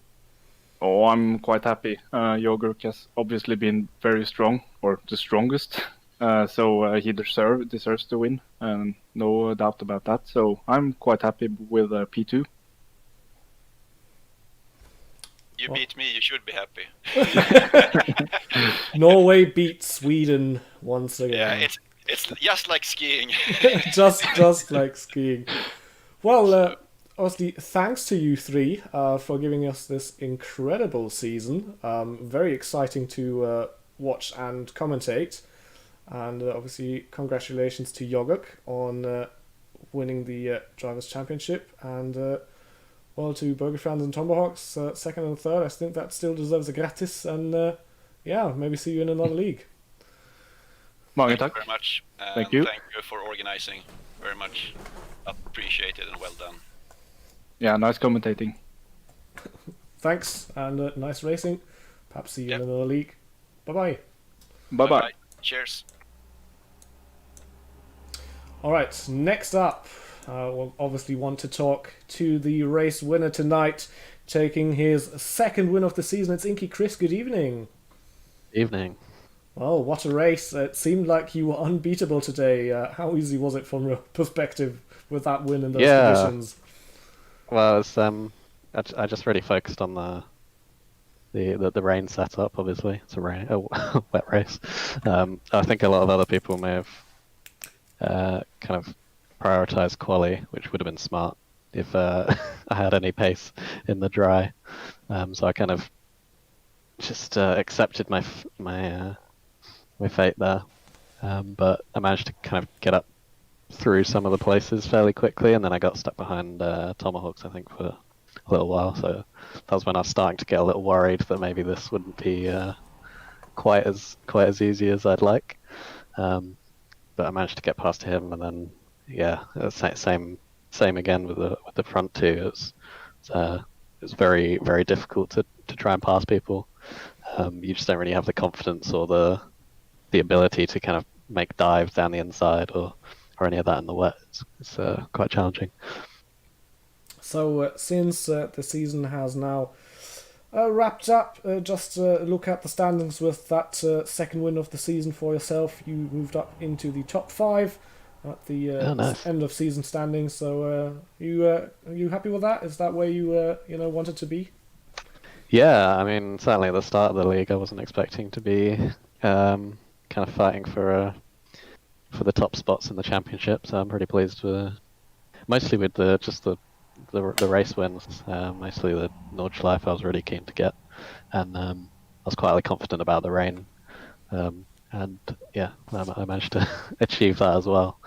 Oh, I'm quite happy. Jogurk has obviously been very strong, or the strongest, so he deserves to win, no doubt about that. So I'm quite happy with P2. You beat me, you should be happy. Norway beat Sweden once again. Yeah, it's just like skiing. just like skiing. Well, obviously, thanks to you three for giving us this incredible season. Very exciting to watch and commentate. And obviously, congratulations to Jogurk on winning the Drivers' Championship. And well, to Bogefans and Tomahawks, second and third. I think that still deserves a gratis. And yeah, maybe see you in another league. Mange Thank you takk. very much. Thank you. Thank you for organizing. Very much appreciated and well done. Yeah, nice commentating. Thanks, and nice racing. Perhaps see you Yep. in another league. Bye-bye. Bye-bye. Cheers. All right, next up, we'll obviously want to talk to the race winner tonight, taking his second win of the season. It's Inky Chris. Good evening. Evening. Well, what a race. It seemed like you were unbeatable today. How easy was it from your perspective with that win in those conditions? Well, it's I just really focused on the rain setup. Obviously, it's a wet race. I think a lot of other people may have kind of prioritized quali, which would have been smart if I had any pace in the dry. So I kind of just accepted my fate there, but I managed to kind of get up through some of the places fairly quickly, and then I got stuck behind Tomahawks, I think, for a little while. So that was when I was starting to get a little worried that maybe this wouldn't be quite as easy as I'd like. But I managed to get past him, and then yeah, same again with the front two. It was very, very difficult to try and pass people. You just don't really have the confidence or the ability to kind of make dives down the inside or any of that in the wet. It's quite challenging. So since the season has now wrapped up, just look at the standings with that second win of the season for yourself. You moved up into the top 5 at the Nice. end of season standings. So are you happy with that? Is that where you wanted to be? Yeah, I mean, certainly at the start of the league, I wasn't expecting to be kind of fighting for the top spots in the championship. So I'm pretty pleased with, mostly with the race wins. Mostly the Nordschleife I was really keen to get, and I was quite confident about the rain. And yeah, I managed to achieve that as well.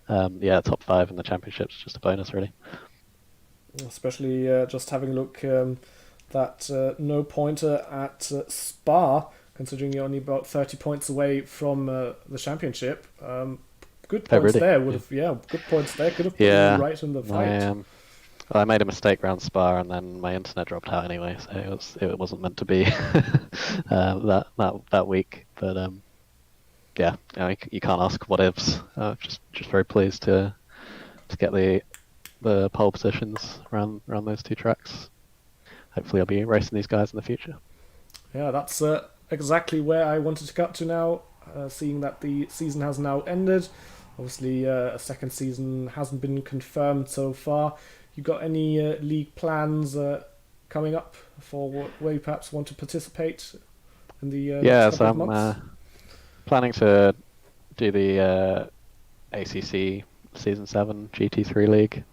Yeah, top 5 in the championship's just a bonus, really. Especially just having a look that no pointer at Spa, considering you're only about 30 points away from the championship. Good points really? there would have, good points there could have put you right in the fight. Well, I made a mistake around Spa, and then my internet dropped out anyway, so it wasn't meant to be that week. But yeah, you can't ask what ifs. Just very pleased to get the pole positions around those 2 tracks. Hopefully, I'll be racing these guys in the future. Yeah, that's exactly where I wanted to cut to now, seeing that the season has now ended. Obviously, a second season hasn't been confirmed so far. You got any league plans coming up for where you perhaps want to participate in the next so couple of months? I'm planning to do the ACC Season 7 GT3 League.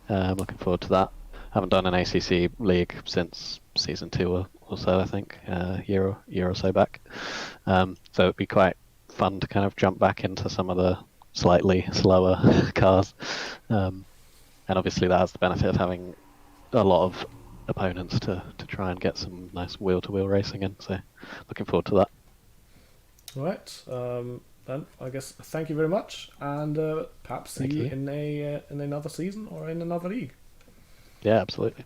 I'm looking forward to that. I haven't done an ACC league since Season 2 or so, I think, year or so back. So it'd be quite fun to kind of jump back into some of the slightly slower cars. And obviously that has the benefit of having a lot of opponents to try and get some nice wheel-to-wheel racing in. So looking forward to that. All right. Then I guess thank you very much, and perhaps see Thank you you. in another season or in another league. Yeah, absolutely.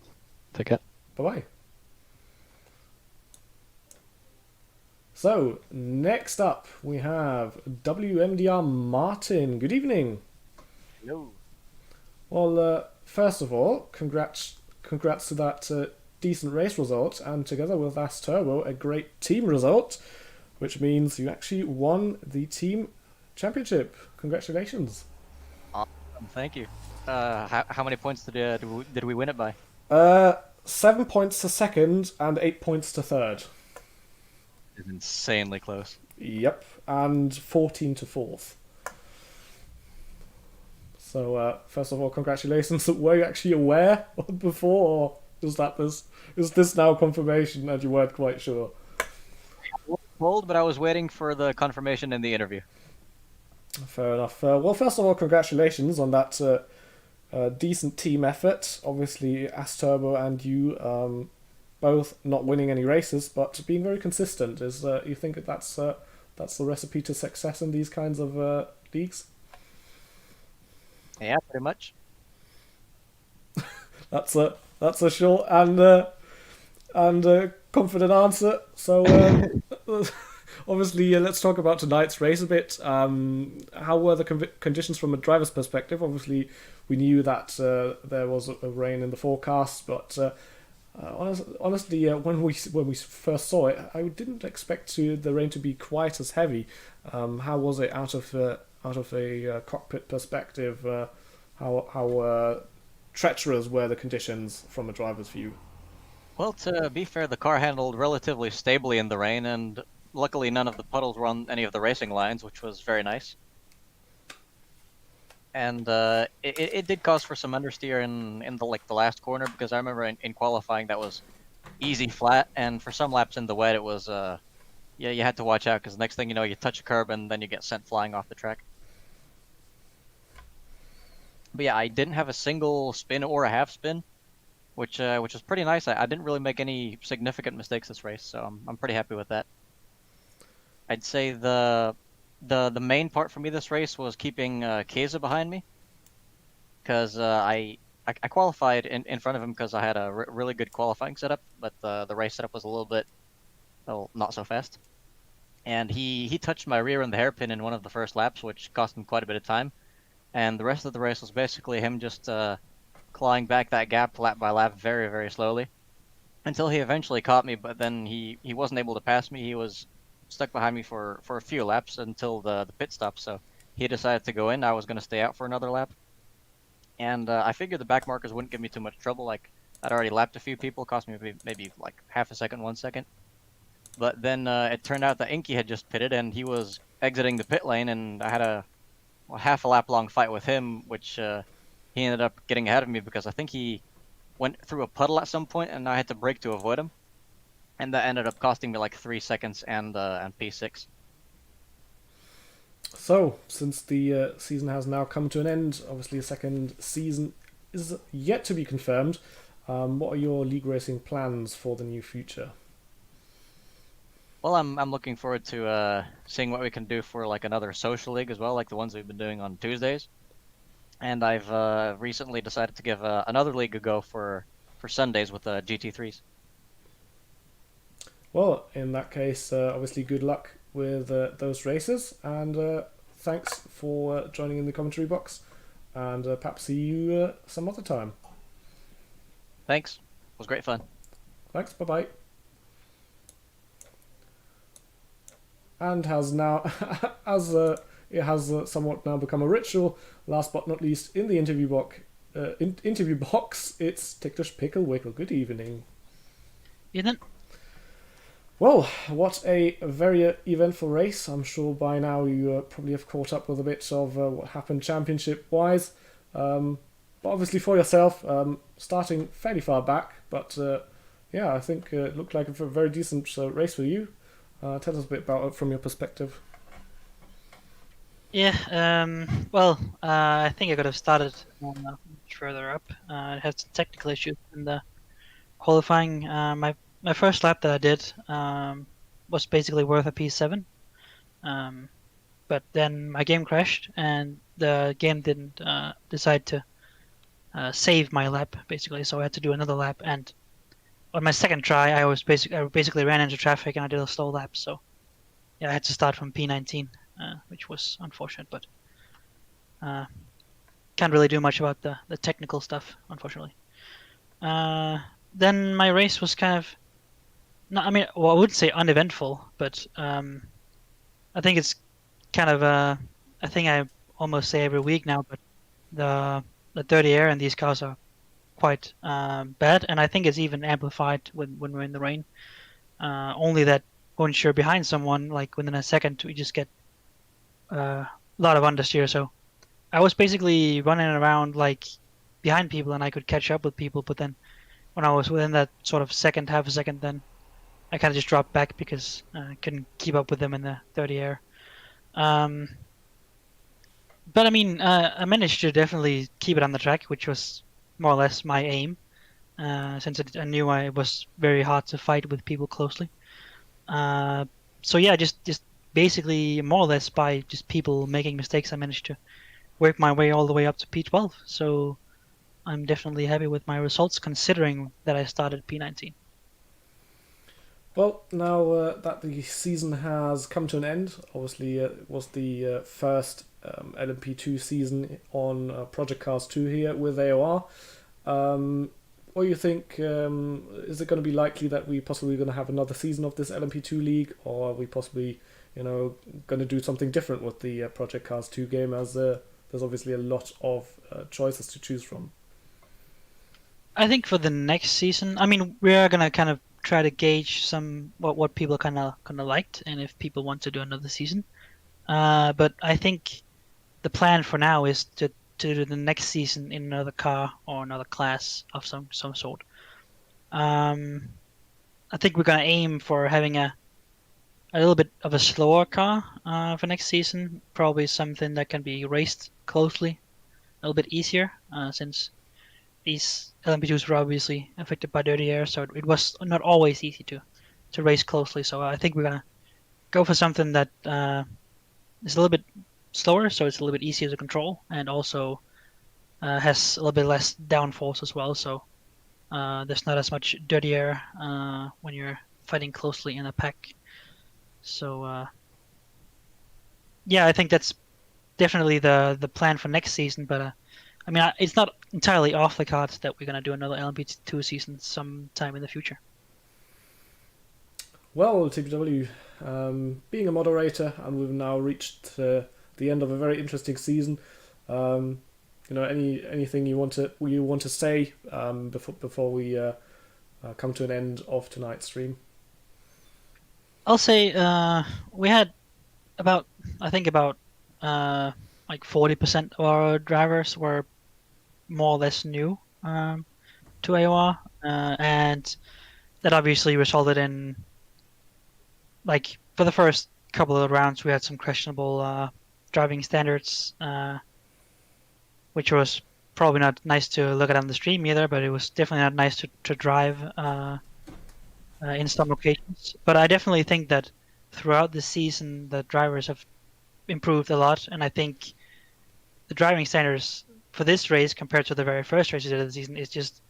Take care. Bye bye. So next up we have WMDR Martin. Good evening. Hello. Well, first of all, congrats to that decent race result, and together with As Turbo, a great team result, which means you actually won the team championship. Congratulations. Awesome. Thank you. How many points did we win it by? 7 points to second and 8 points to third. It's insanely close. Yep, and 14 to fourth. So first of all, congratulations. Were you actually aware before, or is this now confirmation and you weren't quite sure? Told, but I was waiting for the confirmation in the interview. Fair enough. Well, first of all, congratulations on that decent team effort. Obviously, As Turbo and you both not winning any races, but being very consistent. You think that's the recipe to success in these kinds of leagues? Yeah, pretty much. That's a short and confident answer. So obviously, let's talk about tonight's race a bit. How were the conditions from a driver's perspective? Obviously, we knew that there was a rain in the forecast, but honestly, when we first saw it, I didn't expect the rain to be quite as heavy. How was it out of a cockpit perspective? How treacherous were the conditions from a driver's view? Well, to be fair, the car handled relatively stably in the rain, and luckily none of the puddles were on any of the racing lines, which was very nice. And it did cause for some understeer in the last corner, because I remember in qualifying that was easy flat, and for some laps in the wet it was yeah, you had to watch out, because next thing you know you touch a curb and then you get sent flying off the track. But yeah, I didn't have a single spin or a half spin, which was pretty nice. I didn't really make any significant mistakes this race, so I'm pretty happy with that. I'd say the main part for me this race was keeping Keza behind me, because I qualified in front of him because I had a really good qualifying setup, but the race setup was a little bit, well, not so fast. And he touched my rear in the hairpin in one of the first laps, which cost him quite a bit of time. And the rest of the race was basically him just clawing back that gap lap by lap very, very slowly, until he eventually caught me, but then he wasn't able to pass me. He was stuck behind me for a few laps until the pit stop, so he decided to go in. I was going to stay out for another lap. And I figured the back markers wouldn't give me too much trouble. Like, I'd already lapped a few people, cost me maybe like half a second, 1 second. But then it turned out that Inky had just pitted, and he was exiting the pit lane, and I had a half a lap long fight with him, which he ended up getting ahead of me because I think he went through a puddle at some point, and I had to brake to avoid him, and that ended up costing me like 3 seconds and P6. So, since the season has now come to an end, obviously a second season is yet to be confirmed. What are your league racing plans for the new future? Well, I'm looking forward to seeing what we can do for like another social league as well, like the ones we've been doing on Tuesdays. And I've recently decided to give another league a go for Sundays with GT3s. Well, in that case, obviously good luck with those races, and thanks for joining in the commentary box, and perhaps see you some other time. Thanks. It was great fun. Thanks, bye-bye. And has now, as it has somewhat now become a ritual, last but not least, in the interview box, it's Ticklish Picklewickle. Good evening. Evening. Well, what a very eventful race. I'm sure by now you probably have caught up with a bit of what happened championship-wise. But obviously for yourself, starting fairly far back, but yeah, I think it looked like a very decent race for you. Tell us a bit about it from your perspective. Yeah, well, I think I could have started much further up. I had some technical issues in the qualifying. My first lap that I did was basically worth a P7. Um, but then my game crashed and the game didn't decide to save my lap basically, so I had to do another lap. And on my second try, I basically ran into traffic and I did a slow lap. So yeah, I had to start from P19, which was unfortunate, but uh, can't really do much about the technical stuff, unfortunately. Then my race was kind of not, I mean, well, I wouldn't say uneventful, but I think it's kind of I think I almost say every week now, but the dirty air in these cars are quite bad, and I think it's even amplified when we're in the rain. Only that once you're behind someone, like within a second, we just get a lot of understeer. So I was basically running around like behind people, and I could catch up with people, but then when I was within that sort of second, half a second, then I kind of just dropped back because I couldn't keep up with them in the dirty air. Um, but I mean, I managed to definitely keep it on the track, which was more or less my aim, since I knew I was very hard to fight with people closely. Uh, so yeah, just basically more or less by just people making mistakes, I managed to work my way all the way up to P12. So I'm definitely happy with my results, considering that I started P19. Well, now that the season has come to an end, obviously it was the first LMP2 season on Project Cars 2 here with AOR. What do you think? Is it going to be likely that we possibly going to have another season of this LMP2 league, or are we possibly, going to do something different with the Project Cars 2 game, as there's obviously a lot of choices to choose from? I think for the next season, I mean, we are gonna kind of try to gauge some what people kind of liked, and if people want to do another season. But I think the plan for now is to do the next season in another car or another class of some sort. Um, I think we're gonna aim for having a little bit of a slower car for next season. Probably something that can be raced closely, a little bit easier, since these LMP2s were obviously affected by dirty air, so it was not always easy to race closely. So I think we're gonna go for something that is a little bit slower, so it's a little bit easier to control, and also has a little bit less downforce as well. So there's not as much dirty air when you're fighting closely in a pack. So yeah, I think that's definitely the plan for next season. But I mean, it's not entirely off the cards that we're gonna do another LMP2 season sometime in the future. Well, TPW, being a moderator, and we've now reached the end of a very interesting season. Anything you want to say before we come to an end of tonight's stream? I'll say we had about like 40% of our drivers were more or less new to AOR, and that obviously resulted in, like, for the first couple of rounds we had some questionable driving standards, which was probably not nice to look at on the stream either, but it was definitely not nice to drive in some locations. But I definitely think that throughout the season the drivers have improved a lot, and I think the driving standards for this race compared to the very first races of the season is just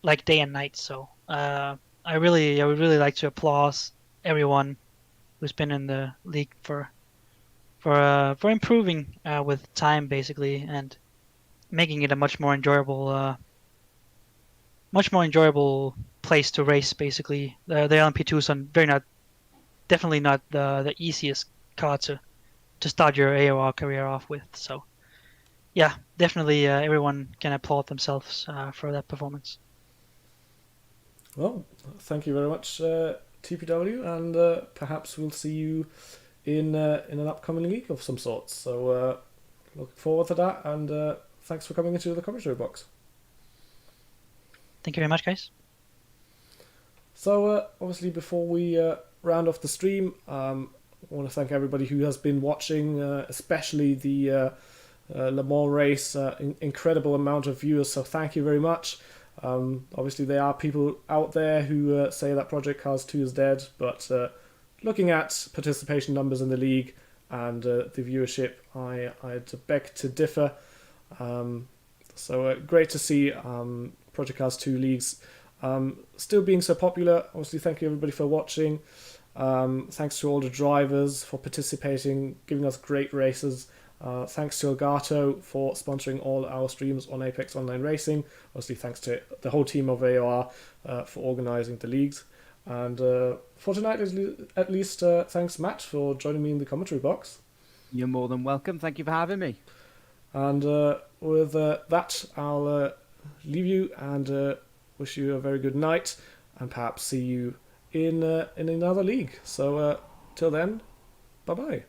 like day and night. So I would really like to applaud everyone who's been in the league for improving with time, basically, and making it a much more enjoyable place to race. Basically, the LMP2s are definitely not the easiest car to start your AOR career off with. So yeah, definitely everyone can applaud themselves for that performance. Well, thank you very much, TPW, and perhaps we'll see you in an upcoming league of some sorts. So looking forward to that, and thanks for coming into the commentary box. Thank you very much, guys. So obviously, before we round off the stream, want to thank everybody who has been watching, especially the Le Mans race. Incredible amount of viewers, so thank you very much. Obviously, there are people out there who say that Project Cars 2 is dead, but looking at participation numbers in the league and the viewership, I'd beg to differ. So great to see Project Cars 2 leagues still being so popular. Obviously, thank you everybody for watching. Thanks to all the drivers for participating, giving us great races. Thanks to Elgato for sponsoring all our streams on Apex Online Racing. Obviously, thanks to the whole team of AOR for organising the leagues. And for tonight, at least, thanks, Matt, for joining me in the commentary box. You're more than welcome. Thank you for having me. And with that, I'll leave you and wish you a very good night, and perhaps see you in another league. So till then, bye-bye.